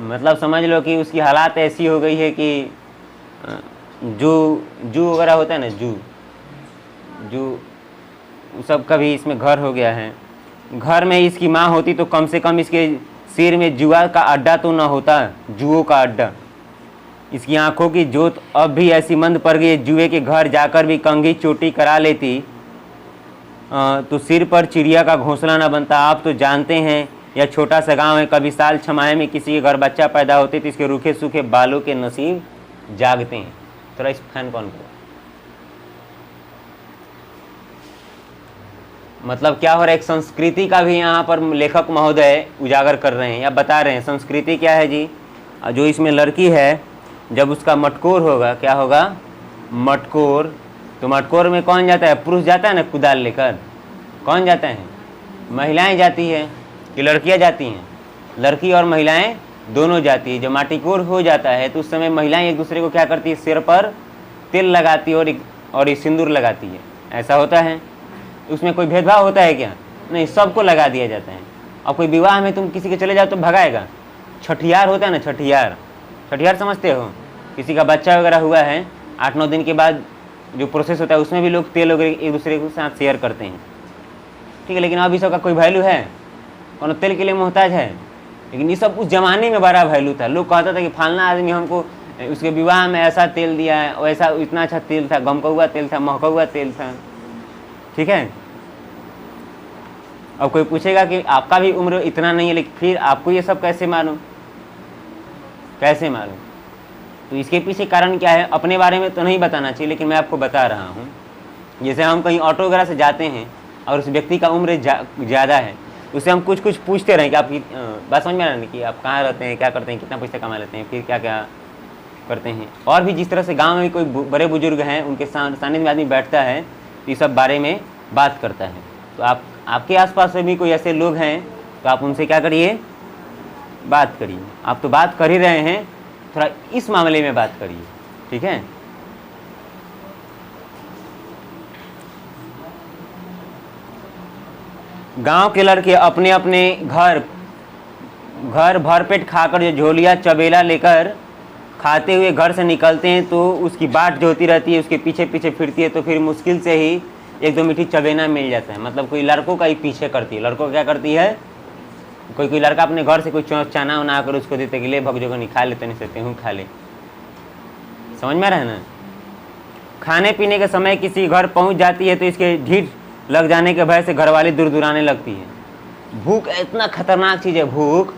मतलब समझ लो कि उसकी हालात ऐसी हो गई है कि जू वगैरह होता है ना, जू सब का भी इसमें घर हो गया है। घर में इसकी माँ होती तो कम से कम इसके सिर में जुआ का अड्डा तो ना होता, जुओं का अड्डा। इसकी आंखों की जोत अब भी ऐसी मंद पड़ गई, जुए के घर जाकर भी कंघी चोटी करा लेती तो सिर पर चिड़िया का घोंसला ना बनता। आप तो जानते हैं यह छोटा सा गांव है, कभी साल छमाहे में किसी के घर बच्चा पैदा होते तो इसके रूखे सूखे बालों के नसीब जागते हैं। थोड़ा इस फैन कौन को, मतलब क्या हो रहा है, एक संस्कृति का भी यहाँ पर लेखक महोदय उजागर कर रहे हैं या बता रहे हैं। संस्कृति क्या है जी, जो इसमें लड़की है जब उसका मटकोर होगा, क्या होगा, मटकोर, तो मटकोर में कौन जाता है, पुरुष जाता है ना कुदाल लेकर, कौन जाता है, महिलाएं जाती है कि लड़कियां जाती हैं, लड़की और महिलाएं दोनों जाती है। जब माटीकोर हो जाता है तो उस समय महिलाएं एक दूसरे को क्या करती है, सिर पर तिल लगाती है और सिंदूर लगाती है। ऐसा होता है, उसमें कोई भेदभाव होता है क्या, नहीं, सबको लगा दिया जाता है। और कोई विवाह में तुम किसी के चले जाओ तो भगाएगा। छठियार होता है ना, छठियार समझते हो, किसी का बच्चा वगैरह हुआ है 8-9 दिन के बाद जो प्रोसेस होता है उसमें भी लोग तेल वगैरह एक दूसरे के साथ शेयर करते हैं, ठीक है। लेकिन अब इस सब का कोई वैल्यू है, कौन तेल के लिए मोहताज है। लेकिन ये सब उस जमाने में बड़ा वैल्यू था। लोग कहता था कि फलाना आदमी हमको उसके विवाह में ऐसा तेल दिया है, वैसा इतना अच्छा तेल था, गमकौआ तेल था, महकौआ तेल था, ठीक है। अब कोई पूछेगा कि आपका भी उम्र इतना नहीं है, लेकिन फिर आपको ये सब कैसे मालूम, कैसे मालूम? तो इसके पीछे कारण क्या है, अपने बारे में तो नहीं बताना चाहिए, लेकिन मैं आपको बता रहा हूँ। जैसे हम कहीं ऑटो वगैरह से जाते हैं और उस व्यक्ति का उम्र ज़्यादा है, उससे हम कुछ कुछ पूछते रहें कि आपकी बात समझ में आ रहा है कि आप कहाँ रहते हैं, क्या करते हैं, कितना पैसा कमा लेते हैं, फिर क्या क्या करते हैं। और भी जिस तरह से गांव में कोई बड़े बुजुर्ग हैं, उनके सानिध्य में आदमी बैठता है तो इस सब बारे में बात करता है। तो आपके आसपास में भी कोई ऐसे लोग हैं तो आप उनसे क्या करिए, बात करिए। आप तो बात कर ही रहे हैं, थोड़ा इस मामले में बात करिए, ठीक है। गांव के लड़के अपने अपने घर भरपेट खाकर जो झोलिया चबेला लेकर खाते हुए घर से निकलते हैं, तो उसकी बाट जो होती रहती है उसके पीछे पीछे फिरती है, तो फिर मुश्किल से ही एक दो मीठी चबेना मिल जाता है। मतलब कोई लड़कों का ही पीछे करती है। लड़कों क्या करती है, कोई लड़का अपने घर से कोई चना उना कर उसको देते कि ले भगजोग नहीं खा लेते, नहीं सकते हूँ खा ले। समझ में आ रहा है ना। खाने पीने के समय किसी घर पहुँच जाती है तो इसके ढीठ लग जाने के भय से घरवाली दूर दुराने लगती है। भूख इतना खतरनाक चीज़ है, भूख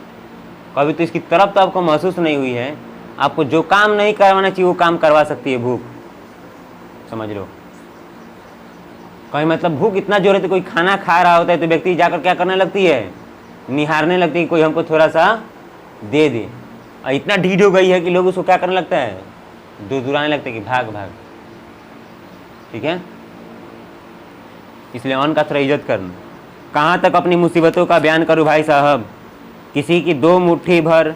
कभी तो इसकी तरफ तो आपको महसूस नहीं हुई है। आपको जो काम नहीं करवाना चाहिए वो काम करवा सकती है भूख, समझ लो। कहीं मतलब भूख इतना जोर है, कोई खाना खा रहा होता है तो व्यक्ति जाकर क्या करने लगती है, निहारने लगती है, कोई हमको थोड़ा सा दे दे। और इतना ढीठ हो गई है कि लोग उसको क्या करने लगता है, दूर दुराने लगते हैं कि भाग भाग, ठीक है। इसलिए अन्न का थोड़ा इज्जत करना। कहाँ तक अपनी मुसीबतों का बयान करूँ भाई साहब, किसी की दो मुट्ठी भर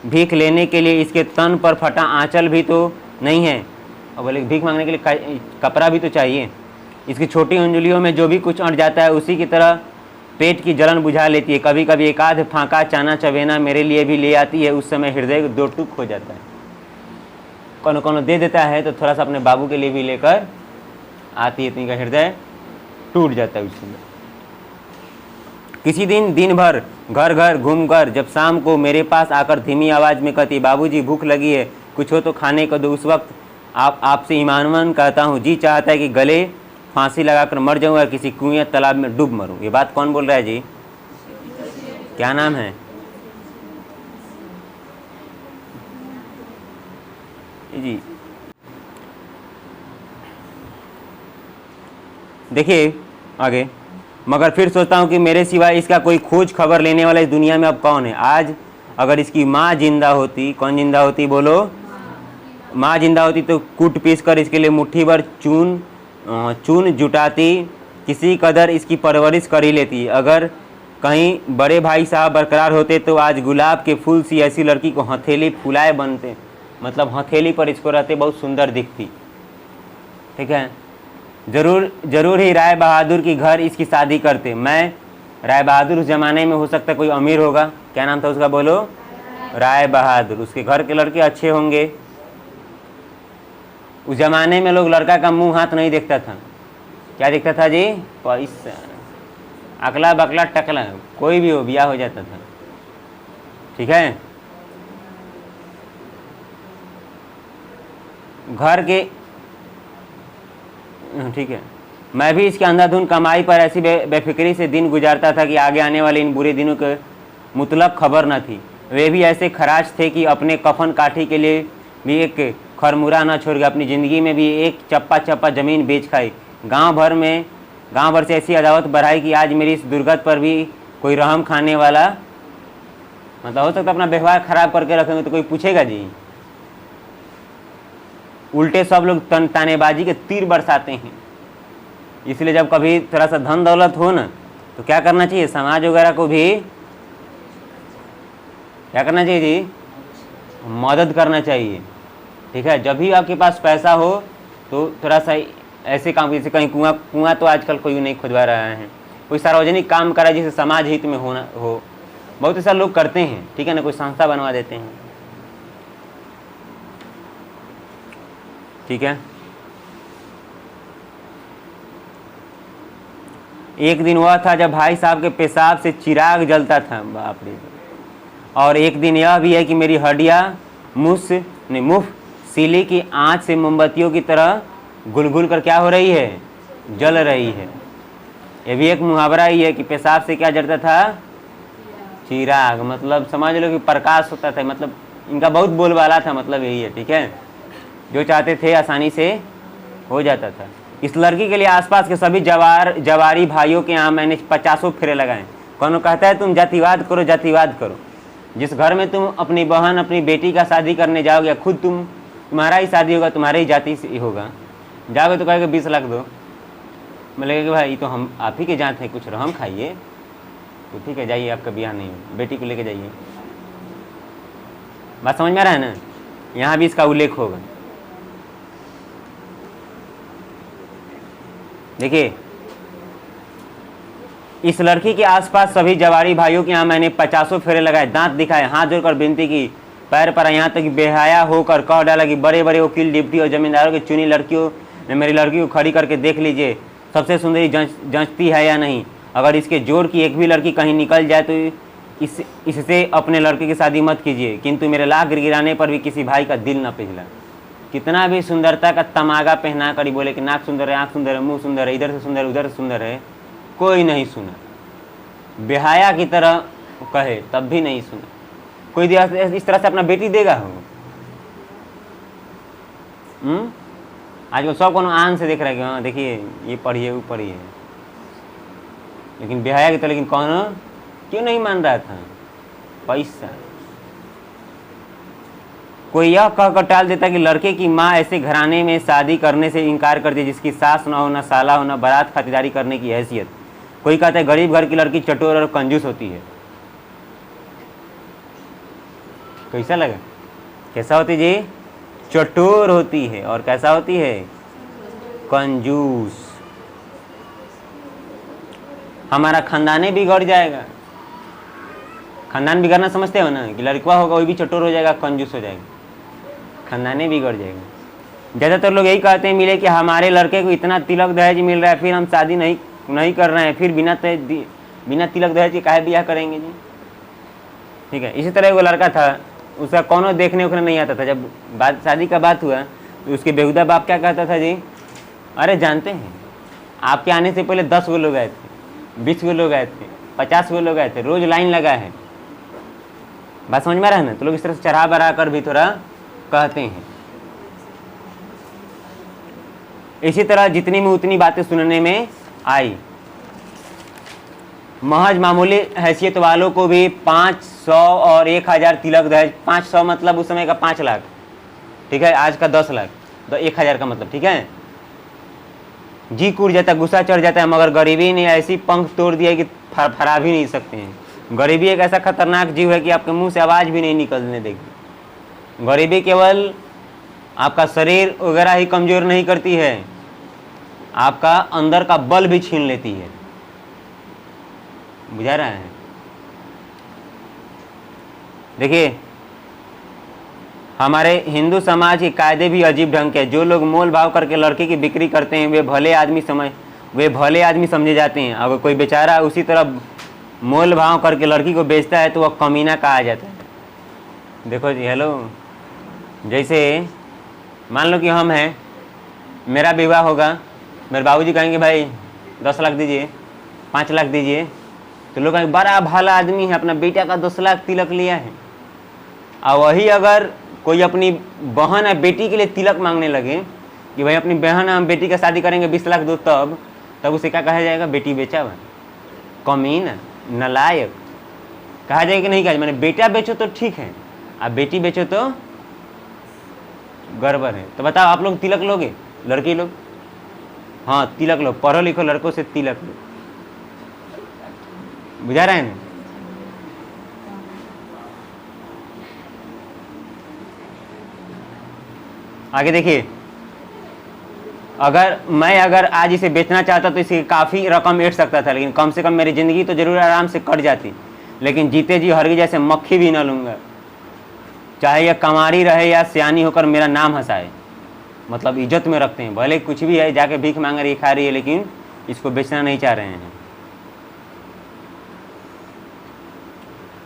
भीख लेने के लिए इसके तन पर फटा आंचल भी तो नहीं है, और बोले भीख मांगने के लिए कपड़ा भी तो चाहिए। इसकी छोटी अंजुलियों में जो भी कुछ अट जाता है उसी की तरह पेट की जलन बुझा लेती है। कभी कभी एक आध फांका चाना चबेना मेरे लिए भी ले आती है, उस समय हृदय दो टुक हो जाता है। कौन कौन दे देता है तो थोड़ा सा अपने बाबू के लिए भी लेकर आती है, तो इनका हृदय टूट जाता है उस समय। किसी दिन भर घर घर घूमकर जब शाम को मेरे पास आकर धीमी आवाज़ में कहती, बाबूजी भूख लगी है, कुछ हो तो खाने को दो, उस वक्त आपसे ईमानवन कहता हूँ, जी चाहता है कि गले फांसी लगाकर मर जाऊँ या किसी कुएं तालाब में डूब मरूँ। ये बात कौन बोल रहा है जी, क्या नाम है जी? देखिए आगे, मगर फिर सोचता हूँ कि मेरे सिवाय इसका कोई खोज खबर लेने वाला इस दुनिया में अब कौन है। आज अगर इसकी माँ जिंदा होती, कौन जिंदा होती बोलो, माँ जिंदा होती तो कूट पीस कर इसके लिए मुट्ठी भर चून जुटाती, किसी कदर इसकी परवरिश कर ही लेती। अगर कहीं बड़े भाई साहब बरकरार होते तो आज गुलाब के फूल सी ऐसी लड़की को हथेली फुलाए बनते, मतलब हथेली पर इसको रहते बहुत सुंदर दिखती, ठीक है। जरूर ही राय बहादुर की घर इसकी शादी करते। मैं राय बहादुर उस ज़माने में हो सकता है कोई अमीर होगा, क्या नाम था उसका बोलो, राय बहादुर। उसके घर के लड़के अच्छे होंगे। उस ज़माने में लोग लड़का का मुंह हाथ नहीं देखता था, क्या देखता था जी, पैसा, अकला बकला टकला, कोई भी हो ब्याह हो जाता था, ठीक है। घर के, ठीक है। मैं भी इसके अंधाधुन कमाई पर ऐसी बेफिक्री से दिन गुजारता था कि आगे आने वाले इन बुरे दिनों के मुतलक खबर न थी। वे भी ऐसे खराज थे कि अपने कफन काठी के लिए भी एक खरमुरा न छोड़ गए, अपनी ज़िंदगी में भी एक चप्पा ज़मीन बेच खाई। गांव भर से ऐसी अदावत बढ़ाई कि आज मेरी इस दुर्गत पर भी कोई रहम खाने वाला, मतलब हो सकता अपना व्यवहार खराब करके रखेंगे तो कोई पूछेगा जी। उल्टे सब लोग तानेबाजी के तीर बरसाते हैं। इसलिए जब कभी थोड़ा सा धन दौलत हो ना तो क्या करना चाहिए, समाज वगैरह को भी क्या करना चाहिए जी, मदद करना चाहिए, ठीक है। जब भी आपके पास पैसा हो तो थोड़ा सा ऐसे काम, जैसे कहीं कुआं तो आजकल कोई नहीं खुदवा रहा है, कोई सार्वजनिक काम करा जिसे समाज हित में होना हो, बहुत ऐसा लोग करते हैं, ठीक है ना। कोई संस्था बनवा देते हैं, ठीक है। एक दिन वह था जब भाई साहब के पेशाब से चिराग जलता था, बाप रे। और एक दिन यह भी है कि मेरी हड्डियाँ मुँह सीली की आँच से मोमबत्तियों की तरह गुल गुल कर क्या हो रही है, जल रही है। ये भी एक मुहावरा ही है कि पेशाब से क्या जलता था? चिराग। मतलब समझ लो कि प्रकाश होता था, मतलब इनका बहुत बोलबाला था, मतलब यही है। ठीक है, जो चाहते थे आसानी से हो जाता था। इस लड़की के लिए आसपास के सभी जवारी भाइयों के यहाँ मैंने 50 फेरे लगाए। कौन कहता है तुम जातिवाद करो, जातिवाद करो। जिस घर में तुम अपनी बहन अपनी बेटी का शादी करने जाओगे, खुद तुम्हारा ही शादी होगा, तुम्हारे ही जाति से होगा, जाओगे तो कहेगा 20 लाख दो। मैं लगेगा भाई तो हम आप ही के जाते हैं, कुछ रहम खाइए। तो ठीक है, जाइए, आपका ब्याह नहीं हो, बेटी को लेके जाइए। बात समझ में आ रहा है ना? यहाँ भी इसका उल्लेख होगा। देखिए, इस लड़की के आसपास सभी जवारी भाइयों के यहाँ मैंने 50 फेरे लगाए, दांत दिखाए, हाथ जोड़कर विनती की, पैर पर, यहाँ तक बेहया होकर कह डाला कि बड़े बड़े वकील, डिप्टी और जमींदारों की चुनी लड़कियों ने मेरी लड़की को खड़ी करके देख लीजिए, सबसे सुंदरी जंचती है या नहीं। अगर इसके जोड़ की एक भी लड़की कहीं निकल जाए तो इससे अपने लड़के की शादी मत कीजिए। किंतु मेरे लाख गिरगिराने पर भी किसी भाई का दिल न पिघला। कितना भी सुंदरता का तमागा पहना कर बोले कि नाक सुंदर है, आँख सुंदर है, मुंह सुंदर है, इधर से सुंदर उधर से सुंदर है, कोई नहीं सुना। बेहाया की तरह कहे तब भी नहीं सुना। कोई इस तरह से अपना बेटी देगा हो? आजकल सब को आन से देख रहा है कि हाँ देखिए ये पढ़िए वो पढ़िए, लेकिन बेहाया की तरह लेकिन कौन क्यों नहीं मान रहा था? पैसा। कोई यह कहकर टाल देता कि लड़के की माँ ऐसे घराने में शादी करने से इनकार करती जिसकी सास न हो, न साला हो, न बारात खातिरदारी करने की हैसियत। कोई कहता है गरीब घर की लड़की चटोर और कंजूस होती है। कैसा लगा? कैसा होती जी? चटोर होती है। और कैसा होती है? कंजूस। हमारा खानदाने बिगड़ जाएगा। खानदान बिगड़ना समझते हो ना, कि लड़का होगा वही भी चटोर हो जाएगा, कंजूस हो जाएगा, खानदाने बिगड़ जाएगा। ज़्यादातर लोग यही कहते हैं मिले कि हमारे लड़के को इतना तिलक दहेज मिल रहा है, फिर हम शादी नहीं कर रहे हैं, फिर बिना तिलक दहेज के काहे ब्याह करेंगे जी। ठीक है, इसी तरह वो लड़का था, उसका कौनो देखने उखने नहीं आता था। जब बात शादी का बात हुआ तो उसके बेहुदा बाप क्या कहता था जी? अरे जानते हैं आपके आने से पहले 10 गो लोग आए थे, 20 गो लोग आए थे, 50 गो लोग आए थे, रोज लाइन लगा है। बात समझ में आ रहा है ना? तो लोग इस तरह से चढ़ा बढ़ा कर भी थोड़ा कहते हैं। इसी तरह जितनी में उतनी बातें सुनने में आई। महज मामूली हैसियत वालों को भी 500 और 1000 तिलक दहेज। 500 मतलब उस समय का 5 लाख, ठीक है, आज का 10 लाख, तो 1000 का मतलब, ठीक है। जी कूट जाता है, गुस्सा चढ़ जाता है, मगर गरीबी ने ऐसी पंख तोड़ दिया कि फरा भी नहीं सकते हैं। गरीबी एक ऐसा खतरनाक जीव है कि आपके मुंह से आवाज़ भी नहीं निकलने देगी। गरीबी केवल आपका शरीर वगैरह ही कमज़ोर नहीं करती है, आपका अंदर का बल भी छीन लेती है। बुझा रहा है? देखिए, हमारे हिंदू समाज के कायदे भी अजीब ढंग के। जो लोग मोल भाव करके लड़के की बिक्री करते हैं वे भले आदमी समझे जाते हैं। अगर कोई बेचारा उसी तरह मोल भाव करके लड़की को बेचता है तो वह कमीना कहा जाता है। देखो जी, हेलो, जैसे मान लो कि हम हैं, मेरा विवाह होगा, मेरे बाबूजी कहेंगे भाई 10 लाख दीजिए, 5 लाख दीजिए, तो लोग कहेंगे बड़ा भला आदमी है, अपना बेटा का 10 लाख तिलक लिया है। और वही अगर कोई अपनी बहन या बेटी के लिए तिलक मांगने लगे कि भाई अपनी बहन हम बेटी का शादी करेंगे 20 लाख दो, तब उसे क्या कहा जाएगा? बेटी बेचा हुआ, कमीना, नालायक कहा जाएगा कि नहीं कहा जाएगा? मैंने बेटा बेचो तो ठीक है, आप बेटी बेचो तो गड़बड़ है। तो बताओ आप लोग तिलक लोगे? लड़की लोग? हाँ तिलक लो, पढ़ो लिखो लड़कों से तिलक लो। बुझा रहे हैं? आगे देखिए, अगर आज इसे बेचना चाहता तो इसकी काफ़ी रकम ऐठ सकता था, लेकिन कम से कम मेरी ज़िंदगी तो जरूर आराम से कट जाती। लेकिन जीते जी हरगिज़ जैसे मक्खी भी न लूँगा, चाहे यह कमारी रहे या सियानी होकर मेरा नाम हंसाए। मतलब इज्जत में रखते हैं, भले कुछ भी है, जाके भीख मांग रही खा रही है, लेकिन इसको बेचना नहीं चाह रहे हैं।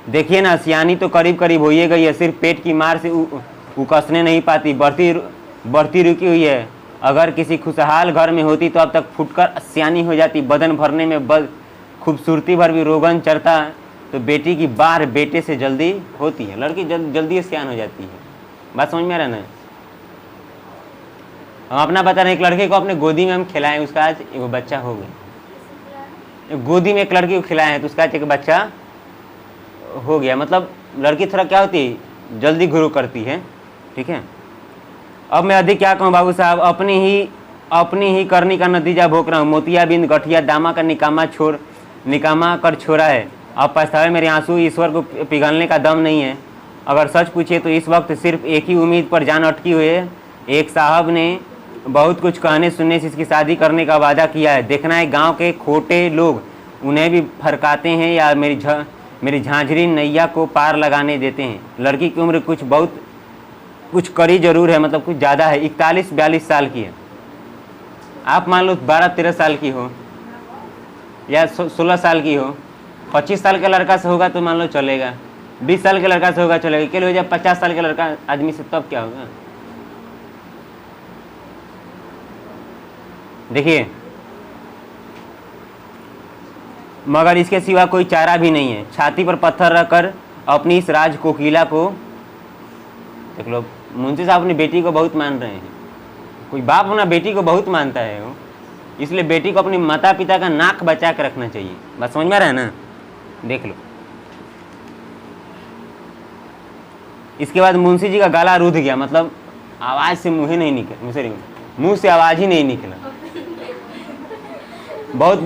देखिए ना, सियानी तो करीब करीब हो गई है, सिर्फ पेट की मार से उकसने नहीं पाती, बढ़ती रुकी हुई है। अगर किसी खुशहाल घर में होती तो अब तक फुटकर सियानी हो जाती, बदन भरने में खूबसूरती भर भी रोगन चढ़ता। तो बेटी की बार बेटे से जल्दी होती है, लड़की जल्दी सियान हो जाती है। बात समझ में आ रहा है ना? हम अपना बता रहे हैं, एक लड़के को अपने गोदी में हम खिलाएं, उसका आज एक बच्चा हो गया। गोदी में एक लड़की को खिलाए हैं तो उसका आज एक बच्चा हो गया। मतलब लड़की थोड़ा क्या होती है, जल्दी ग्रो करती है। ठीक है, अब मैं अधिक क्या कहूँ बाबू साहब, अपनी ही करनी का नतीजा भोग रहा हूँ। मोतियाबिंद गठिया दामा का निकामा कर छोड़ा है। अब पछतावे मेरे आंसू, ईश्वर को पिघलने का दम नहीं है। अगर सच पूछे तो इस वक्त सिर्फ एक ही उम्मीद पर जान अटकी हुई है। एक साहब ने बहुत कुछ कहने सुनने से इसकी शादी करने का वादा किया है। देखना है गांव के खोटे लोग उन्हें भी फरकाते हैं या मेरी झांझरी नैया को पार लगाने देते हैं। लड़की की उम्र कुछ कड़ी जरूर है, मतलब कुछ ज़्यादा है, 41-42 साल की है। आप मान लो 12-13 साल की हो या 16 साल की हो। 25 साल के लड़का से होगा तो मान लो चलेगा, 20 साल के लड़का से होगा चलेगा, के लिए जब 50 साल के लड़का आदमी से तब क्या होगा? देखिए, मगर इसके सिवा कोई चारा भी नहीं है। छाती पर पत्थर रखकर अपनी इस राज कोकिला को देख लो। मुंशी साहब अपनी बेटी को बहुत मान रहे हैं। कोई बाप अपना बेटी को बहुत मानता है वो, इसलिए बेटी को अपने माता पिता का नाक बचा के रखना चाहिए। बात समझ में आ रहा है ना? देख लो, इसके बाद मुंशी जी का गला रुध गया, मतलब आवाज से मुंह नहीं निकला, मुंह से आवाज ही नहीं निकला। बहुत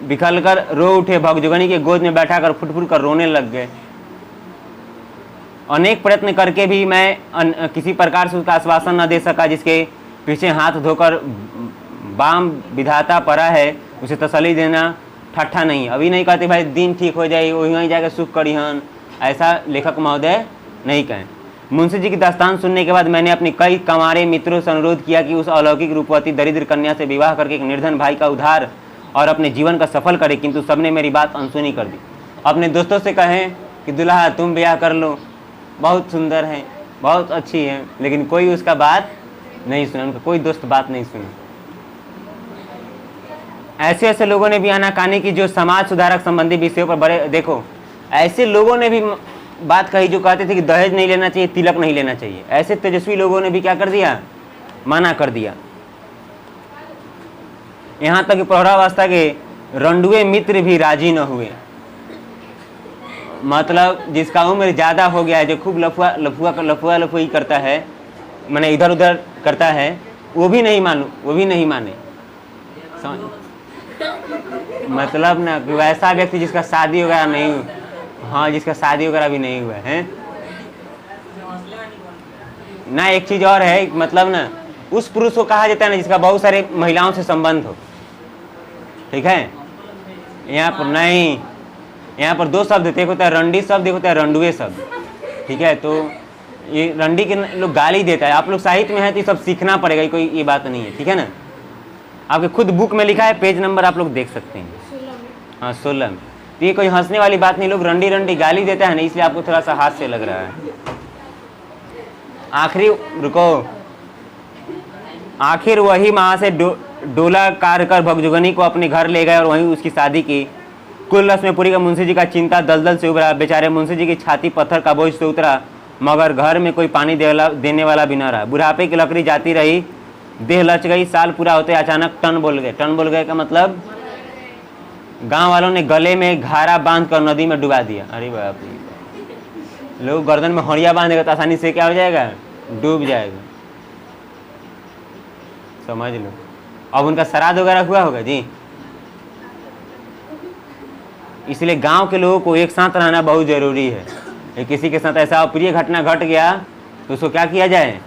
बिखल कर रो उठे, भगजुगनी के गोद में बैठा कर फुट फुट कर रोने लग गए। अनेक प्रयत्न करके भी मैं किसी प्रकार से उसका आश्वासन न दे सका। जिसके पीछे हाथ धोकर बाम विधाता पड़ा है, उसे तसल्ली देना ठट्ठा नहीं। अभी नहीं कहते भाई दिन ठीक हो जाए, वहीं जाकर सुख करिहन, ऐसा लेखक महोदय नहीं कहें। मुंशी जी की दास्तान सुनने के बाद मैंने अपने कई कंवारे मित्रों से अनुरोध किया कि उस अलौकिक रूपवती दरिद्र कन्या से विवाह करके एक निर्धन भाई का उद्धार और अपने जीवन का सफल करे, किंतु सबने मेरी बात अनसुनी कर दी। अपने दोस्तों से कहें कि दुल्हा तुम ब्याह कर लो, बहुत सुंदर है, बहुत अच्छी है, लेकिन कोई उसका बात नहीं सुना, उनका कोई दोस्त बात नहीं सुना। ऐसे लोगों ने भी आनाकानी की जो समाज सुधारक संबंधी विषयों पर बड़े, देखो ऐसे लोगों ने भी बात कही जो कहते थे कि दहेज नहीं लेना चाहिए, तिलक नहीं लेना चाहिए। ऐसे तेजस्वी लोगों ने भी क्या कर दिया, मना कर दिया। यहां तक कि प्रौढ़ावस्था के रंडुए मित्र भी राजी न हुए। मतलब जिसका उम्र ज्यादा हो गया है, जो खूब लफुआ करता है, माने इधर उधर करता है, वो भी नहीं माने। मतलब ना कि वैसा व्यक्ति जिसका शादी वगैरह नहीं, हाँ जिसका शादी वगैरह भी नहीं हुआ है ना। एक चीज और है, मतलब ना उस पुरुष को कहा जाता है ना जिसका बहुत सारे महिलाओं से संबंध हो। ठीक है, यहाँ पर नहीं, यहाँ पर दो शब्द एक होता है रंडी शब्द, एक होता है रंडुए शब्द। ठीक है, तो ये रंडी के लोग गाली देता है। आप लोग साहित्य में है तो ये सब सीखना पड़ेगा, कोई ये बात नहीं है। ठीक है ना, आपके खुद बुक में लिखा है, पेज नंबर आप लोग देख सकते हैं, हाँ 16 में। तो ये कोई हंसने वाली बात नहीं। लोग रंडी गाली देता है ना, इसलिए आपको थोड़ा सा हास्य लग रहा है। आखिर वही वहां से डोला कार कर भगजुगनी को अपने घर ले गए और वहीं उसकी शादी की। कुल रस्मपुरी का मुंशी जी का चिंता दलदल से उभरा। बेचारे मुंशी जी की छाती पत्थर का बोझ से उतरा, मगर घर में कोई पानी देने वाला भी न रहा। बुढ़ापे की लकड़ी जाती रही, देह लच गई। साल पूरा होते अचानक टन बोल गए। टन बोल गए का मतलब गांव वालों ने गले में घारा बांध कर नदी में डुबा दिया। अरे बाप रे, लोग गर्दन में हड़िया बांधेगा तो आसानी से क्या हो जाएगा, डूब जाएगा। समझ लो। अब उनका श्राद्ध वगैरह हुआ होगा जी। इसलिए गांव के लोगों को एक साथ रहना बहुत जरूरी है। किसी के साथ ऐसा अप्रिय घटना घट गया तो उसको क्या किया जाए,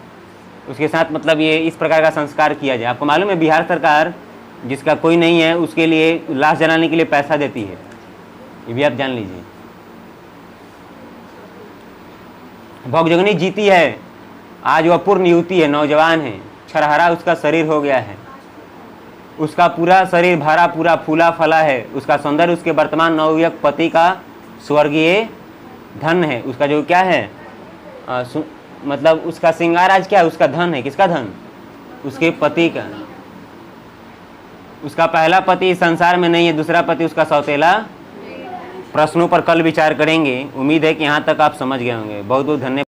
उसके साथ मतलब ये इस प्रकार का संस्कार किया जाए। आपको मालूम है बिहार सरकार जिसका कोई नहीं है उसके लिए लाश जलाने के लिए पैसा देती है, ये भी आप जान लीजिए। भगजुगनी जीती है, आज वह पूर्ण युवती है, नौजवान है, छरहरा उसका शरीर हो गया है। उसका पूरा शरीर भरा पूरा फूला फला है। उसका सौंदर्य उसके वर्तमान नवयुवक पति का स्वर्गीय धन है। उसका जो क्या है मतलब उसका श्रृंगार आज क्या है, उसका धन है। किसका धन, उसके पति का, उसका पहला पति इस संसार में नहीं है, दूसरा पति उसका सौतेला। प्रश्नों पर कल विचार करेंगे। उम्मीद है कि यहाँ तक आप समझ गए होंगे। बहुत बहुत धन्यवाद।